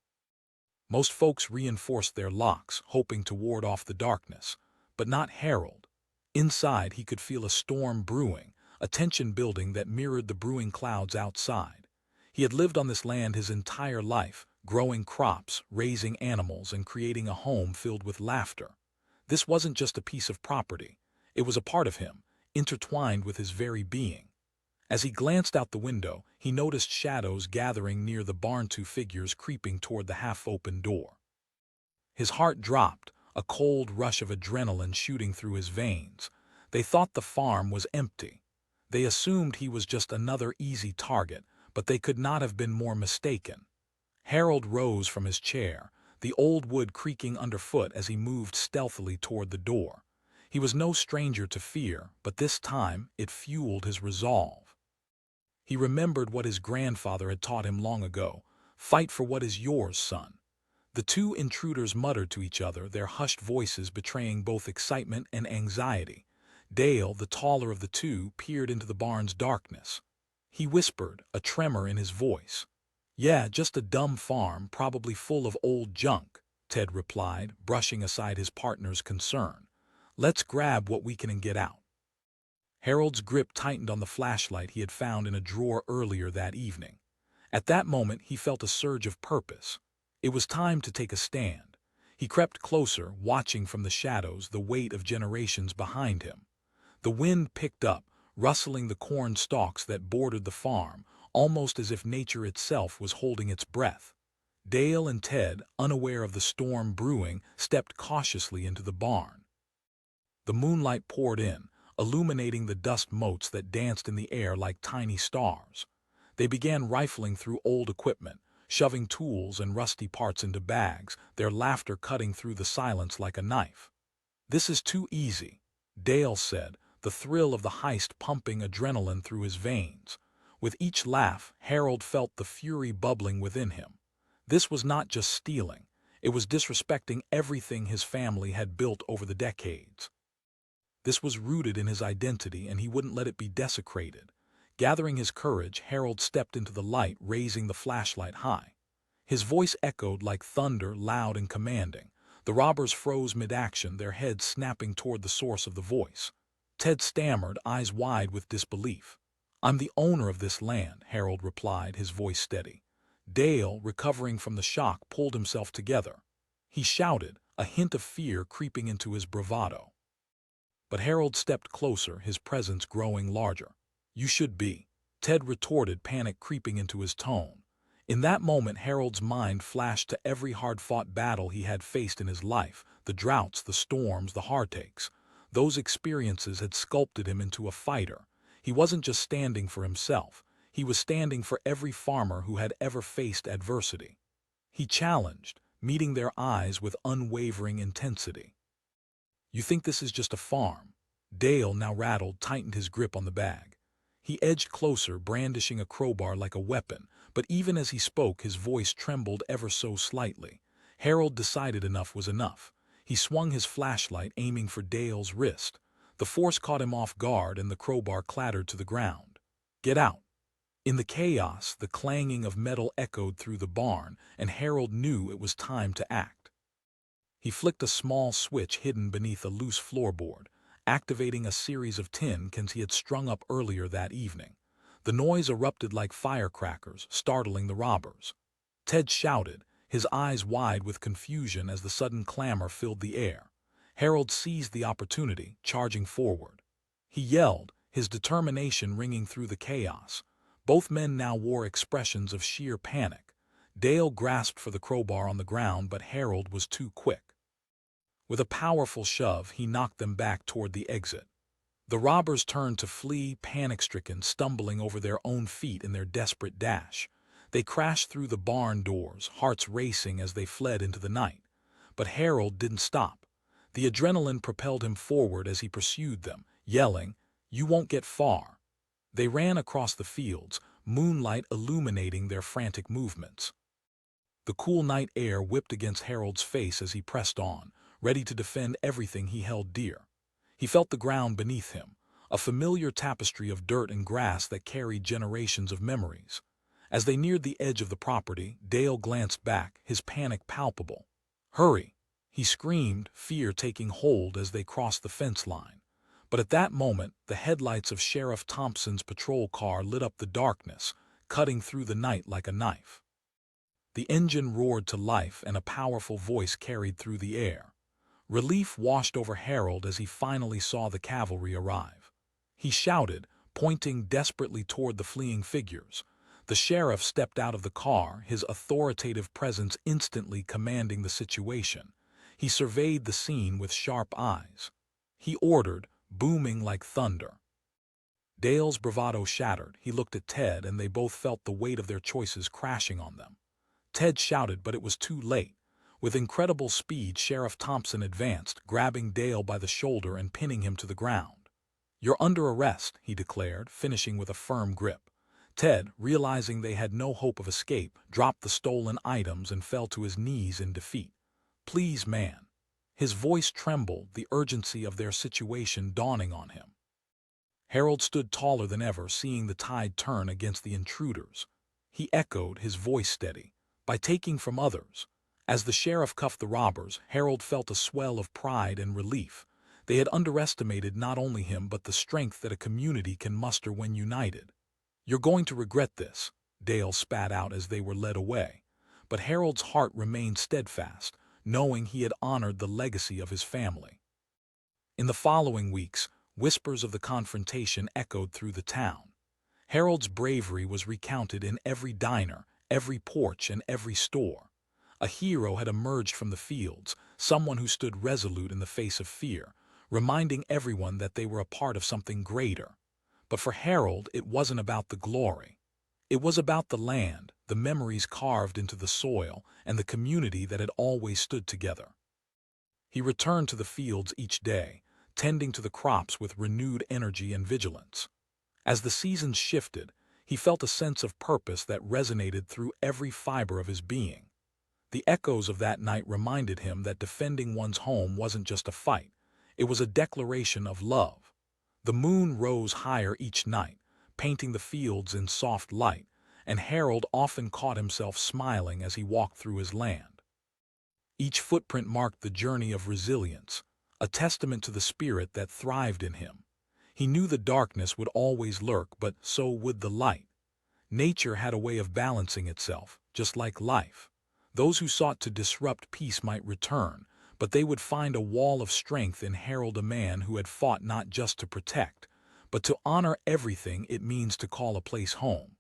Most folks reinforced their locks, hoping to ward off the darkness, but not Harold. Inside, he could feel a storm brewing, a tension building that mirrored the brewing clouds outside. He had lived on this land his entire life, growing crops, raising animals, and creating a home filled with laughter. This wasn't just a piece of property. It was a part of him, intertwined with his very being. As he glanced out the window, he noticed shadows gathering near the barn, two figures creeping toward the half-open door. His heart dropped, a cold rush of adrenaline shooting through his veins. They thought the farm was empty. They assumed he was just another easy target, but they could not have been more mistaken. Harold rose from his chair, the old wood creaking underfoot as he moved stealthily toward the door. He was no stranger to fear, but this time it fueled his resolve. He remembered what his grandfather had taught him long ago: "Fight for what is yours, son." The two intruders muttered to each other, their hushed voices betraying both excitement and anxiety. Dale, the taller of the two, peered into the barn's darkness. He whispered, a tremor in his voice. "Yeah, just a dumb farm, probably full of old junk," Ted replied, brushing aside his partner's concern. "Let's grab what we can and get out." Harold's grip tightened on the flashlight he had found in a drawer earlier that evening. At that moment he felt a surge of purpose. It was time to take a stand. He crept closer, watching from the shadows, the weight of generations behind him. The wind picked up, rustling the corn stalks that bordered the farm, almost as if nature itself was holding its breath. Dale and Ted, unaware of the storm brewing, stepped cautiously into the barn. The moonlight poured in, illuminating the dust motes that danced in the air like tiny stars. They began rifling through old equipment, shoving tools and rusty parts into bags, their laughter cutting through the silence like a knife. "This is too easy," Dale said, the thrill of the heist pumping adrenaline through his veins. With each laugh, Harold felt the fury bubbling within him. This was not just stealing, it was disrespecting everything his family had built over the decades. This was rooted in his identity, and he wouldn't let it be desecrated. Gathering his courage, Harold stepped into the light, raising the flashlight high. His voice echoed like thunder, loud and commanding. The robbers froze mid-action, their heads snapping toward the source of the voice. Ted stammered, eyes wide with disbelief. "I'm the owner of this land," Harold replied, his voice steady. Dale, recovering from the shock, pulled himself together. He shouted, a hint of fear creeping into his bravado. But Harold stepped closer, his presence growing larger. "You should be," Ted retorted, panic creeping into his tone. In that moment, Harold's mind flashed to every hard-fought battle he had faced in his life, the droughts, the storms, the heartaches. Those experiences had sculpted him into a fighter. He wasn't just standing for himself. He was standing for every farmer who had ever faced adversity. He challenged, meeting their eyes with unwavering intensity. "You think this is just a farm?" Dale, now rattled, tightened his grip on the bag. He edged closer, brandishing a crowbar like a weapon, but even as he spoke, his voice trembled ever so slightly. Harold decided enough was enough. He swung his flashlight, aiming for Dale's wrist. The force caught him off guard, and the crowbar clattered to the ground. "Get out!" In the chaos, the clanging of metal echoed through the barn, and Harold knew it was time to act. He flicked a small switch hidden beneath a loose floorboard, activating a series of tin cans he had strung up earlier that evening. The noise erupted like firecrackers, startling the robbers. Ted shouted, his eyes wide with confusion as the sudden clamor filled the air. Harold seized the opportunity, charging forward. He yelled, his determination ringing through the chaos. Both men now wore expressions of sheer panic. Dale grasped for the crowbar on the ground, but Harold was too quick. With a powerful shove, he knocked them back toward the exit. The robbers turned to flee, panic-stricken, stumbling over their own feet in their desperate dash. They crashed through the barn doors, hearts racing as they fled into the night. But Harold didn't stop. The adrenaline propelled him forward as he pursued them, yelling, "You won't get far." They ran across the fields, moonlight illuminating their frantic movements. The cool night air whipped against Harold's face as he pressed on, ready to defend everything he held dear. He felt the ground beneath him, a familiar tapestry of dirt and grass that carried generations of memories. As they neared the edge of the property, Dale glanced back, his panic palpable. "Hurry!" he screamed, fear taking hold as they crossed the fence line. But at that moment, the headlights of Sheriff Thompson's patrol car lit up the darkness, cutting through the night like a knife. The engine roared to life, and a powerful voice carried through the air. Relief washed over Harold as he finally saw the cavalry arrive. He shouted, pointing desperately toward the fleeing figures. The sheriff stepped out of the car, his authoritative presence instantly commanding the situation. He surveyed the scene with sharp eyes. He ordered, booming like thunder, Dale's bravado shattered. He looked at Ted, and they both felt the weight of their choices crashing on them. Ted shouted, but it was too late. With incredible speed, Sheriff Thompson advanced, grabbing Dale by the shoulder and pinning him to the ground. "You're under arrest," he declared, finishing with a firm grip. Ted, realizing they had no hope of escape, dropped the stolen items and fell to his knees in defeat. "Please, man." His voice trembled, the urgency of their situation dawning on him. Harold stood taller than ever, seeing the tide turn against the intruders. He echoed, his voice steady, "By taking from others." As the sheriff cuffed the robbers, Harold felt a swell of pride and relief. They had underestimated not only him but the strength that a community can muster when united. "You're going to regret this," Dale spat out as they were led away. But Harold's heart remained steadfast, knowing he had honored the legacy of his family. In the following weeks, whispers of the confrontation echoed through the town. Harold's bravery was recounted in every diner, every porch, and every store. A hero had emerged from the fields, someone who stood resolute in the face of fear, reminding everyone that they were a part of something greater. But for Harold, it wasn't about the glory. It was about the land, the memories carved into the soil, and the community that had always stood together. He returned to the fields each day, tending to the crops with renewed energy and vigilance. As the seasons shifted, he felt a sense of purpose that resonated through every fiber of his being. The echoes of that night reminded him that defending one's home wasn't just a fight, it was a declaration of love. The moon rose higher each night, painting the fields in soft light, and Harold often caught himself smiling as he walked through his land. Each footprint marked the journey of resilience, a testament to the spirit that thrived in him. He knew the darkness would always lurk, but so would the light. Nature had a way of balancing itself, just like life. Those who sought to disrupt peace might return, but they would find a wall of strength in Harold, a man who had fought not just to protect, but to honor everything it means to call a place home.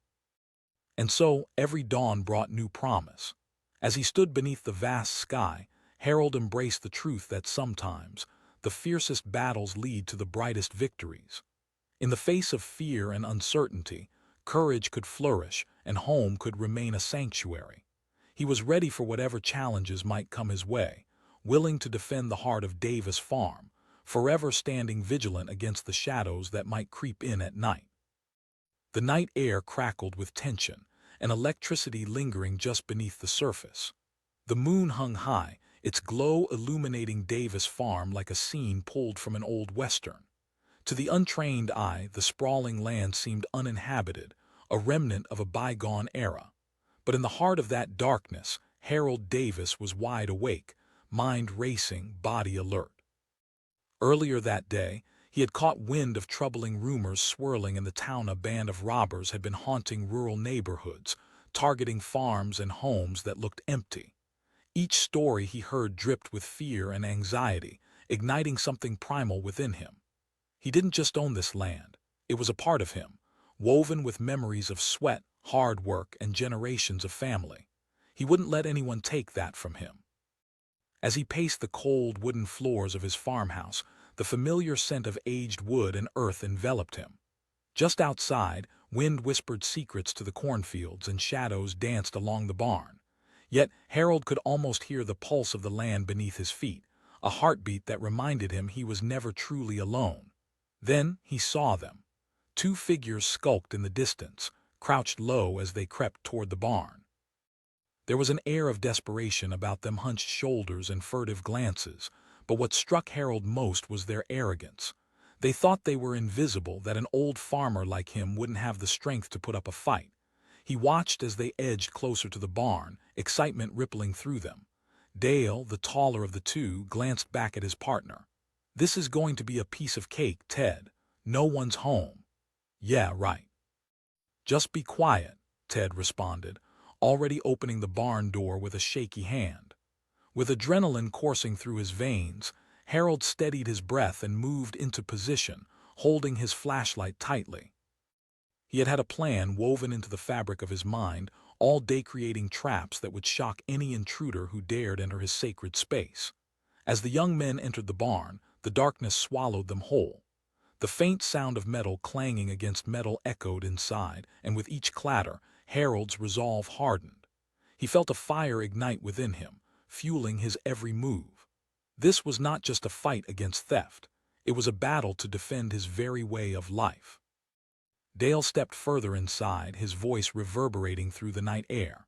And so, every dawn brought new promise. As he stood beneath the vast sky, Harold embraced the truth that sometimes the fiercest battles lead to the brightest victories. In the face of fear and uncertainty, courage could flourish and home could remain a sanctuary. He was ready for whatever challenges might come his way, willing to defend the heart of Davis Farm, forever standing vigilant against the shadows that might creep in at night. The night air crackled with tension, and electricity lingering just beneath the surface. The moon hung high, its glow illuminating Davis Farm like a scene pulled from an old western. To the untrained eye, the sprawling land seemed uninhabited, a remnant of a bygone era. But in the heart of that darkness, Harold Davis was wide awake, mind racing, body alert. Earlier that day, he had caught wind of troubling rumors swirling in the town. A band of robbers had been haunting rural neighborhoods, targeting farms and homes that looked empty. Each story he heard dripped with fear and anxiety, igniting something primal within him. He didn't just own this land, it was a part of him, woven with memories of sweat, hard work, and generations of family. He wouldn't let anyone take that from him. As he paced the cold wooden floors of his farmhouse, the familiar scent of aged wood and earth enveloped him. Just outside, wind whispered secrets to the cornfields and shadows danced along the barn. Yet Harold could almost hear the pulse of the land beneath his feet, a heartbeat that reminded him he was never truly alone. Then he saw them. Two figures skulked in the distance, crouched low as they crept toward the barn. There was an air of desperation about them, hunched shoulders and furtive glances, but what struck Harold most was their arrogance. They thought they were invisible, that an old farmer like him wouldn't have the strength to put up a fight. He watched as they edged closer to the barn, excitement rippling through them. Dale, the taller of the two, glanced back at his partner. "This is going to be a piece of cake, Ted. No one's home." "Yeah, right." "Just be quiet," Ted responded, already opening the barn door with a shaky hand. With adrenaline coursing through his veins, Harold steadied his breath and moved into position, holding his flashlight tightly. He had had a plan woven into the fabric of his mind, all day creating traps that would shock any intruder who dared enter his sacred space. As the young men entered the barn, the darkness swallowed them whole. The faint sound of metal clanging against metal echoed inside, and with each clatter, Harold's resolve hardened. He felt a fire ignite within him, fueling his every move. This was not just a fight against theft. It was a battle to defend his very way of life. Dale stepped further inside, his voice reverberating through the night air.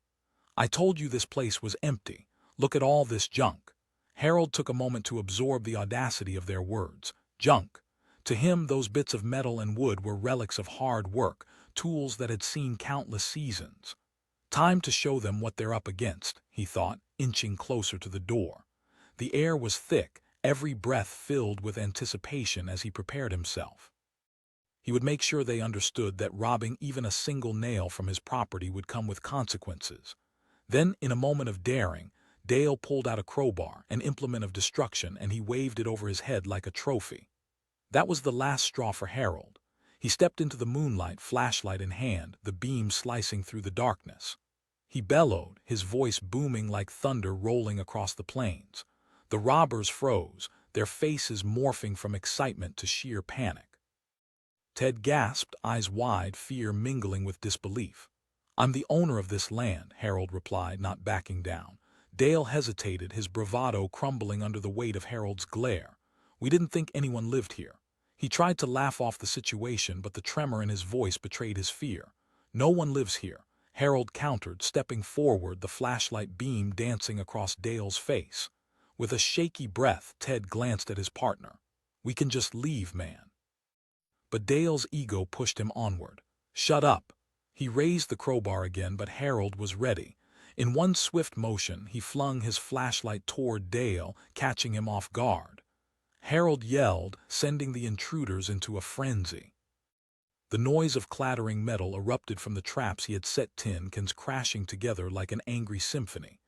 "I told you this place was empty. Look at all this junk." Harold took a moment to absorb the audacity of their words. Junk. To him, those bits of metal and wood were relics of hard work, tools that had seen countless seasons. Time to show them what they're up against, he thought, inching closer to the door. The air was thick, every breath filled with anticipation as he prepared himself. He would make sure they understood that robbing even a single nail from his property would come with consequences. Then, in a moment of daring, Dale pulled out a crowbar, an implement of destruction, and he waved it over his head like a trophy. That was the last straw for Harold. He stepped into the moonlight, flashlight in hand, the beam slicing through the darkness. He bellowed, his voice booming like thunder rolling across the plains. The robbers froze, their faces morphing from excitement to sheer panic. Ted gasped, eyes wide, fear mingling with disbelief. "I'm the owner of this land," Harold replied, not backing down. Dale hesitated, his bravado crumbling under the weight of Harold's glare. "We didn't think anyone lived here." He tried to laugh off the situation, but the tremor in his voice betrayed his fear. "No one lives here," Harold countered, stepping forward, the flashlight beam dancing across Dale's face. With a shaky breath, Ted glanced at his partner. "We can just leave, man." But Dale's ego pushed him onward. "Shut up." He raised the crowbar again, but Harold was ready. In one swift motion, he flung his flashlight toward Dale, catching him off guard. Harold yelled, sending the intruders into a frenzy. The noise of clattering metal erupted from the traps he had set, tin cans crashing together like an angry symphony.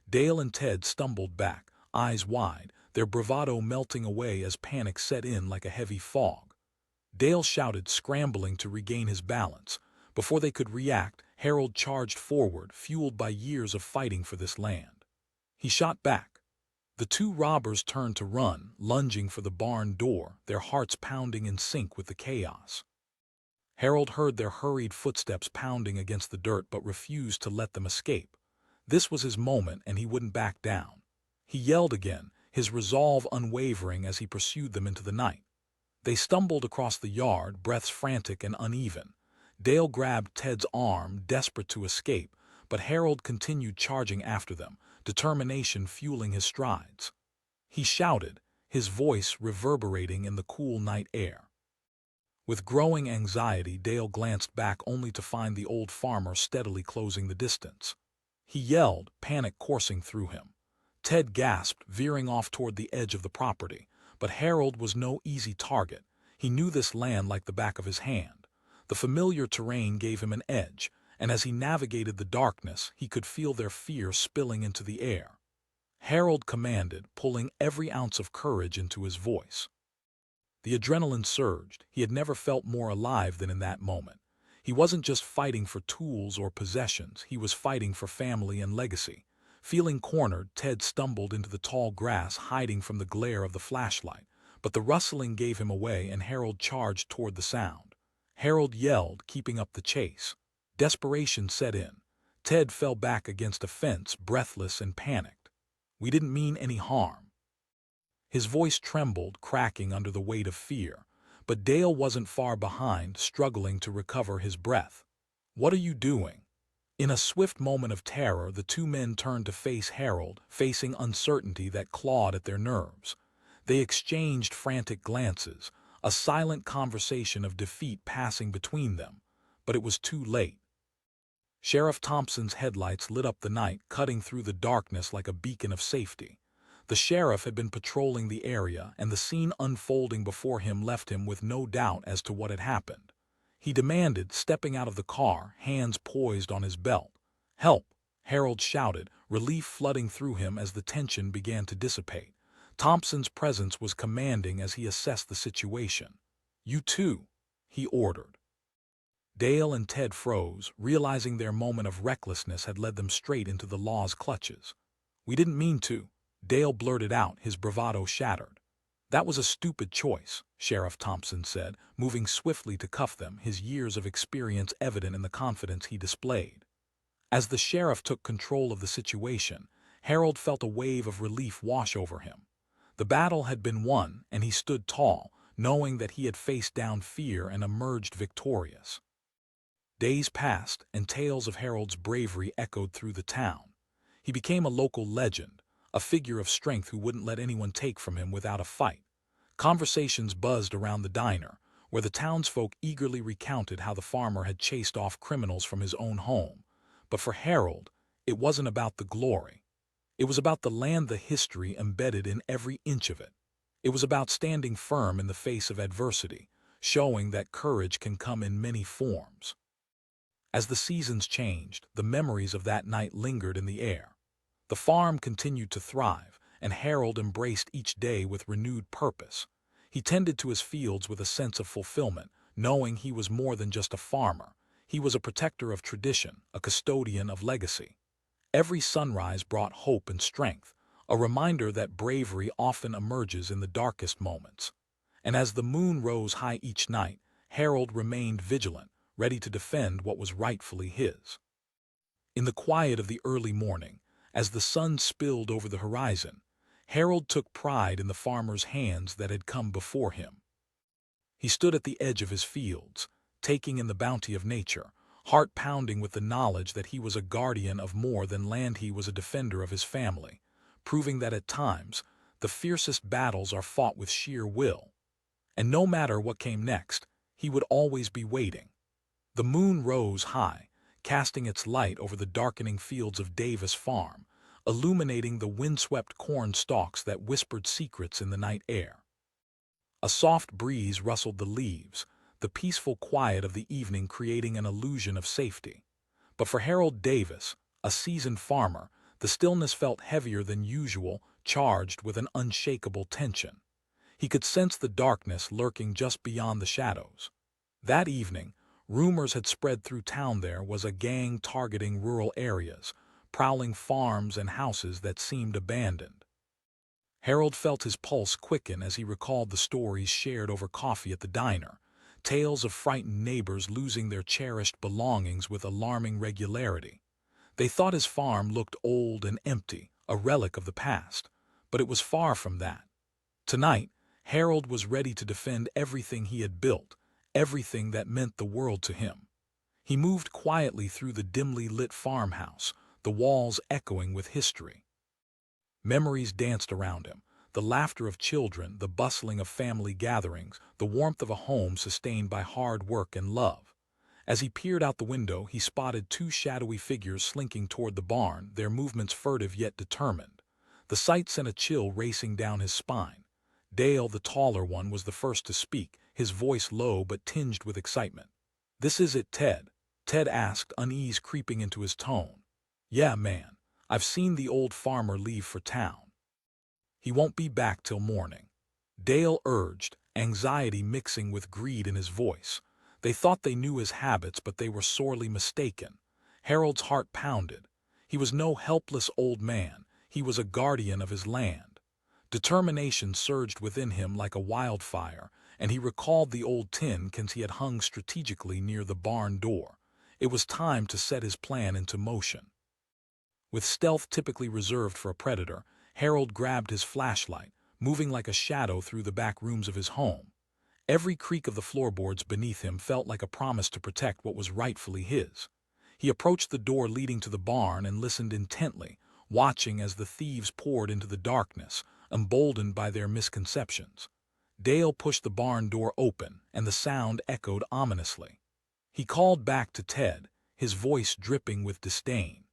Dale and Ted stumbled back, eyes wide, their bravado melting away as panic set in like a heavy fog. Dale shouted, scrambling to regain his balance. Before they could react, Harold charged forward, fueled by years of fighting for this land. He shot back. The two robbers turned to run, lunging for the barn door, their hearts pounding in sync with the chaos. Harold heard their hurried footsteps pounding against the dirt but refused to let them escape. This was his moment, and he wouldn't back down. He yelled again, his resolve unwavering as he pursued them into the night. They stumbled across the yard, breaths frantic and uneven. Dale grabbed Ted's arm, desperate to escape, but Harold continued charging after them, determination fueling his strides. He shouted, his voice reverberating in the cool night air. With growing anxiety, Dale glanced back only to find the old farmer steadily closing the distance. He yelled, panic coursing through him. Ted gasped, veering off toward the edge of the property. But Harold was no easy target. He knew this land like the back of his hand. The familiar terrain gave him an edge, and as he navigated the darkness, he could feel their fear spilling into the air. Harold commanded, pulling every ounce of courage into his voice. The adrenaline surged. He had never felt more alive than in that moment. He wasn't just fighting for tools or possessions, he was fighting for family and legacy. Feeling cornered, Ted stumbled into the tall grass, hiding from the glare of the flashlight. But the rustling gave him away, and Harold charged toward the sound. Harold yelled, keeping up the chase. Desperation set in. Ted fell back against a fence, breathless and panicked. "We didn't mean any harm." His voice trembled, cracking under the weight of fear. But Dale wasn't far behind, struggling to recover his breath. "What are you doing?" In a swift moment of terror, the two men turned to face Harold, facing uncertainty that clawed at their nerves. They exchanged frantic glances, a silent conversation of defeat passing between them. But it was too late. Sheriff Thompson's headlights lit up the night, cutting through the darkness like a beacon of safety. The sheriff had been patrolling the area, and the scene unfolding before him left him with no doubt as to what had happened. He demanded, stepping out of the car, hands poised on his belt. "Help!" Harold shouted, relief flooding through him as the tension began to dissipate. Thompson's presence was commanding as he assessed the situation. "You too," he ordered. Dale and Ted froze, realizing their moment of recklessness had led them straight into the law's clutches. "We didn't mean to," Dale blurted out, his bravado shattered. "That was a stupid choice," Sheriff Thompson said, moving swiftly to cuff them, his years of experience evident in the confidence he displayed. As the sheriff took control of the situation, Harold felt a wave of relief wash over him. The battle had been won, and he stood tall, knowing that he had faced down fear and emerged victorious. Days passed, and tales of Harold's bravery echoed through the town. He became a local legend, a figure of strength who wouldn't let anyone take from him without a fight. Conversations buzzed around the diner, where the townsfolk eagerly recounted how the farmer had chased off criminals from his own home. But for Harold, it wasn't about the glory. It was about the land, the history embedded in every inch of it. It was about standing firm in the face of adversity, showing that courage can come in many forms. As the seasons changed, the memories of that night lingered in the air. The farm continued to thrive, and Harold embraced each day with renewed purpose. He tended to his fields with a sense of fulfillment, knowing he was more than just a farmer. He was a protector of tradition, a custodian of legacy. Every sunrise brought hope and strength, a reminder that bravery often emerges in the darkest moments. And as the moon rose high each night, Harold remained vigilant, ready to defend what was rightfully his. In the quiet of the early morning, as the sun spilled over the horizon, Harold took pride in the farmer's hands that had come before him. He stood at the edge of his fields, taking in the bounty of nature, heart pounding with the knowledge that he was a guardian of more than land. He was a defender of his family, proving that at times, the fiercest battles are fought with sheer will. And no matter what came next, he would always be waiting. The moon rose high, casting its light over the darkening fields of Davis Farm, illuminating the windswept corn stalks that whispered secrets in the night air. A soft breeze rustled the leaves, the peaceful quiet of the evening creating an illusion of safety. But for Harold Davis, a seasoned farmer, the stillness felt heavier than usual, charged with an unshakable tension. He could sense the darkness lurking just beyond the shadows. That evening, rumors had spread through town there was a gang targeting rural areas, prowling farms and houses that seemed abandoned. Harold felt his pulse quicken as he recalled the stories shared over coffee at the diner, tales of frightened neighbors losing their cherished belongings with alarming regularity. They thought his farm looked old and empty, a relic of the past, but it was far from that. Tonight, Harold was ready to defend everything he had built, everything that meant the world to him. He moved quietly through the dimly lit farmhouse, the walls echoing with history. Memories danced around him, the laughter of children, the bustling of family gatherings, the warmth of a home sustained by hard work and love. As he peered out the window, he spotted two shadowy figures slinking toward the barn, their movements furtive yet determined. The sight sent a chill racing down his spine. Dale, the taller one, was the first to speak, his voice low but tinged with excitement. "This is it, Ted?" Ted asked, unease creeping into his tone. "Yeah, man. I've seen the old farmer leave for town. He won't be back till morning," Dale urged, anxiety mixing with greed in his voice. They thought they knew his habits, but they were sorely mistaken. Harold's heart pounded. He was no helpless old man. He was a guardian of his land. Determination surged within him like a wildfire, and he recalled the old tin cans he had hung strategically near the barn door. It was time to set his plan into motion. With stealth typically reserved for a predator, Harold grabbed his flashlight, moving like a shadow through the back rooms of his home. Every creak of the floorboards beneath him felt like a promise to protect what was rightfully his. He approached the door leading to the barn and listened intently, watching as the thieves poured into the darkness, emboldened by their misconceptions. Dale pushed the barn door open, and the sound echoed ominously. He called back to Ted, his voice dripping with disdain.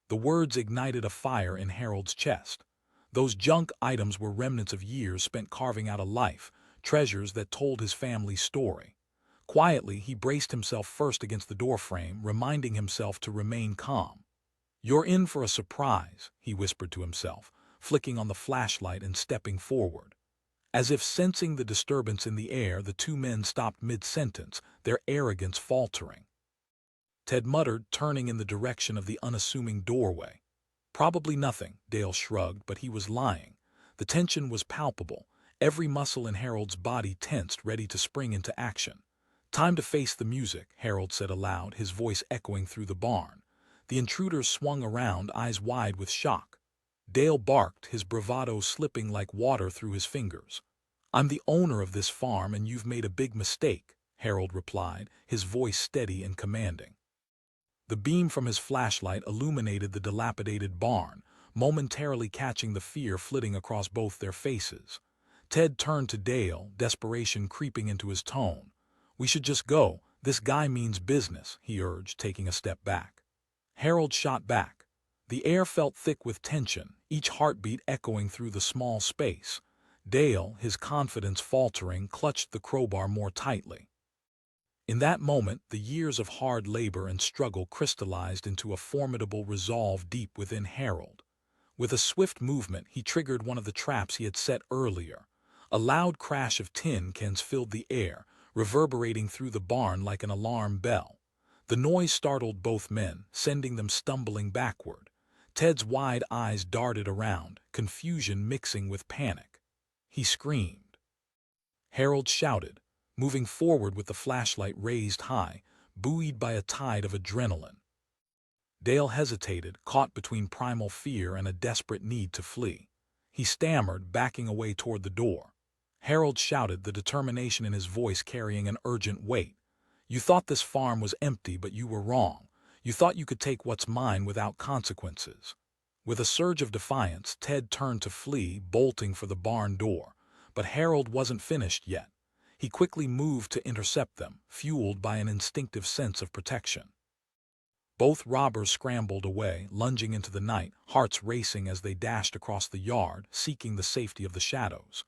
The words ignited a fire in Harold's chest. Those junk items were remnants of years spent carving out a life, treasures that told his family's story. Quietly, he braced himself first against the doorframe, reminding himself to remain calm. "You're in for a surprise," he whispered to himself, flicking on the flashlight and stepping forward. As if sensing the disturbance in the air, the two men stopped mid-sentence, their arrogance faltering. Ted muttered, turning in the direction of the unassuming doorway. "Probably nothing," Dale shrugged, but he was lying. The tension was palpable. Every muscle in Harold's body tensed, ready to spring into action. "Time to face the music," Harold said aloud, his voice echoing through the barn. The intruders swung around, eyes wide with shock. Dale barked, his bravado slipping like water through his fingers. "I'm the owner of this farm, and you've made a big mistake," Harold replied, his voice steady and commanding. The beam from his flashlight illuminated the dilapidated barn, momentarily catching the fear flitting across both their faces. Ted turned to Dale, desperation creeping into his tone. "We should just go. This guy means business," he urged, taking a step back. Harold shot back. The air felt thick with tension, each heartbeat echoing through the small space. Dale, his confidence faltering, clutched the crowbar more tightly. In that moment, the years of hard labor and struggle crystallized into a formidable resolve deep within Harold. With a swift movement, he triggered one of the traps he had set earlier. A loud crash of tin cans filled the air, reverberating through the barn like an alarm bell. The noise startled both men, sending them stumbling backward. Ted's wide eyes darted around, confusion mixing with panic. He screamed. Harold shouted, moving forward with the flashlight raised high, buoyed by a tide of adrenaline. Dale hesitated, caught between primal fear and a desperate need to flee. He stammered, backing away toward the door. Harold shouted, the determination in his voice carrying an urgent weight. "You thought this farm was empty, but you were wrong. You thought you could take what's mine without consequences." With a surge of defiance, Ted turned to flee, bolting for the barn door. But Harold wasn't finished yet. He quickly moved to intercept them, fueled by an instinctive sense of protection. Both robbers scrambled away, lunging into the night, hearts racing as they dashed across the yard, seeking the safety of the shadows.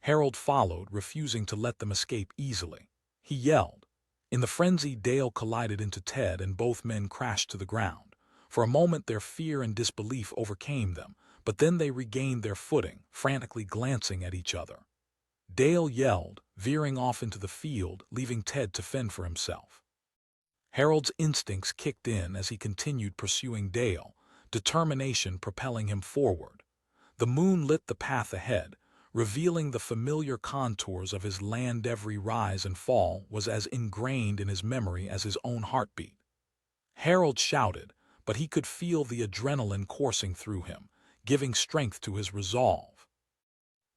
Harold followed, refusing to let them escape easily. He yelled. In the frenzy, Dale collided into Ted, and both men crashed to the ground. For a moment, their fear and disbelief overcame them, but then they regained their footing, frantically glancing at each other. Dale yelled, veering off into the field, leaving Ted to fend for himself. Harold's instincts kicked in as he continued pursuing Dale, determination propelling him forward. The moon lit the path ahead, revealing the familiar contours of his land. Every rise and fall was as ingrained in his memory as his own heartbeat. Harold shouted, but he could feel the adrenaline coursing through him, giving strength to his resolve.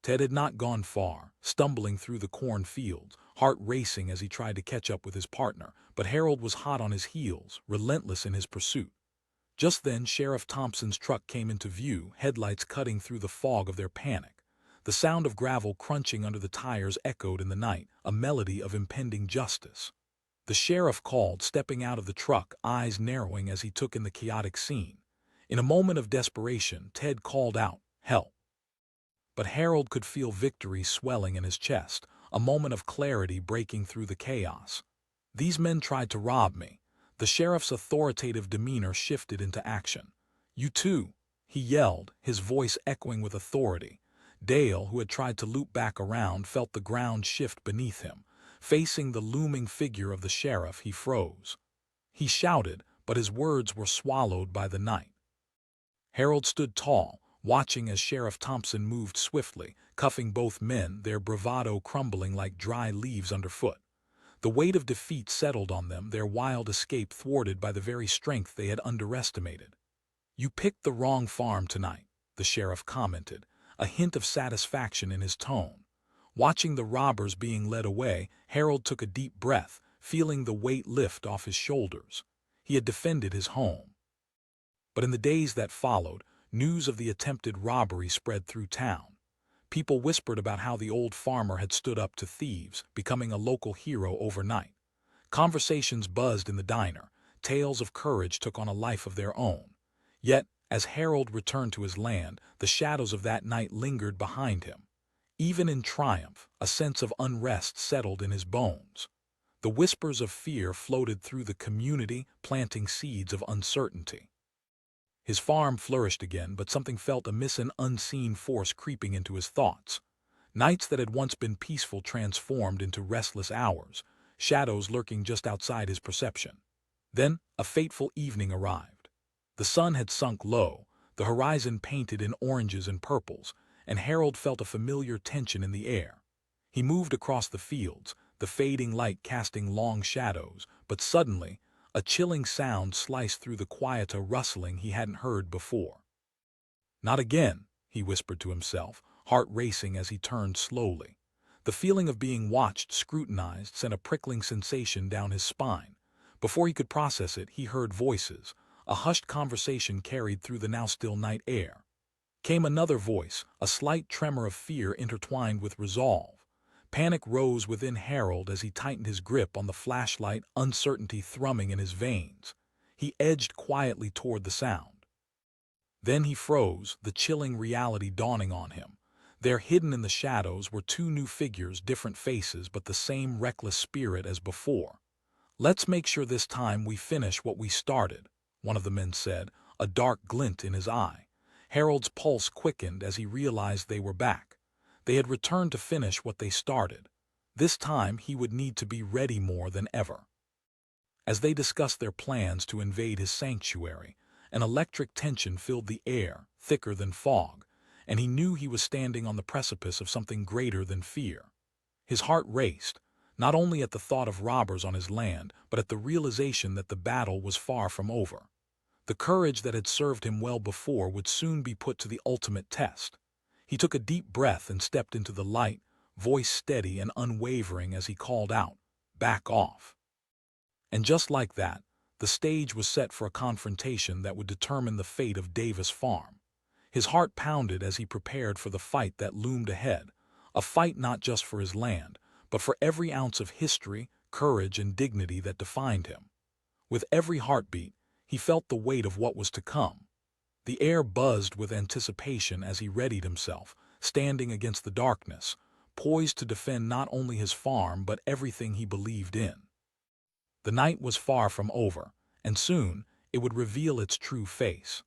Ted had not gone far, stumbling through the cornfields, heart racing as he tried to catch up with his partner, but Harold was hot on his heels, relentless in his pursuit. Just then, Sheriff Thompson's truck came into view, headlights cutting through the fog of their panic. The sound of gravel crunching under the tires echoed in the night, a melody of impending justice. The sheriff called, stepping out of the truck, eyes narrowing as he took in the chaotic scene. In a moment of desperation, Ted called out, "Help!" But Harold could feel victory swelling in his chest, a moment of clarity breaking through the chaos. "These men tried to rob me." The sheriff's authoritative demeanor shifted into action. "You too," he yelled, his voice echoing with authority. Dale, who had tried to loop back around, felt the ground shift beneath him. Facing the looming figure of the sheriff, he froze. He shouted, but his words were swallowed by the night. Harold stood tall, watching as Sheriff Thompson moved swiftly, cuffing both men, their bravado crumbling like dry leaves underfoot. The weight of defeat settled on them, their wild escape thwarted by the very strength they had underestimated. "You picked the wrong farm tonight," the sheriff commented, a hint of satisfaction in his tone. Watching the robbers being led away, Harold took a deep breath, feeling the weight lift off his shoulders. He had defended his home. But in the days that followed, news of the attempted robbery spread through town. People whispered about how the old farmer had stood up to thieves, becoming a local hero overnight. Conversations buzzed in the diner. Tales of courage took on a life of their own. Yet, as Harold returned to his land, the shadows of that night lingered behind him. Even in triumph, a sense of unrest settled in his bones. The whispers of fear floated through the community, planting seeds of uncertainty. His farm flourished again, but something felt amiss, an unseen force creeping into his thoughts. Nights that had once been peaceful transformed into restless hours, shadows lurking just outside his perception. Then, a fateful evening arrived. The sun had sunk low, the horizon painted in oranges and purples, and Harold felt a familiar tension in the air. He moved across the fields, the fading light casting long shadows, but suddenly, a chilling sound sliced through the quiet, a rustling he hadn't heard before. "Not again," he whispered to himself, heart racing as he turned slowly. The feeling of being watched, scrutinized, sent a prickling sensation down his spine. Before he could process it, he heard voices. A hushed conversation carried through the now still night air. Came another voice, a slight tremor of fear intertwined with resolve. Panic rose within Harold as he tightened his grip on the flashlight, uncertainty thrumming in his veins. He edged quietly toward the sound. Then he froze, the chilling reality dawning on him. There, hidden in the shadows, were two new figures, different faces, but the same reckless spirit as before. "Let's make sure this time we finish what we started," one of the men said, a dark glint in his eye. Harold's pulse quickened as he realized they were back. They had returned to finish what they started. This time he would need to be ready more than ever. As they discussed their plans to invade his sanctuary, an electric tension filled the air, thicker than fog, and he knew he was standing on the precipice of something greater than fear. His heart raced, not only at the thought of robbers on his land, but at the realization that the battle was far from over. The courage that had served him well before would soon be put to the ultimate test. He took a deep breath and stepped into the light, voice steady and unwavering as he called out, "Back off." And just like that, the stage was set for a confrontation that would determine the fate of Davis Farm. His heart pounded as he prepared for the fight that loomed ahead, a fight not just for his land, but for every ounce of history, courage, and dignity that defined him. With every heartbeat, he felt the weight of what was to come. The air buzzed with anticipation as he readied himself, standing against the darkness, poised to defend not only his farm but everything he believed in. The night was far from over, and soon it would reveal its true face.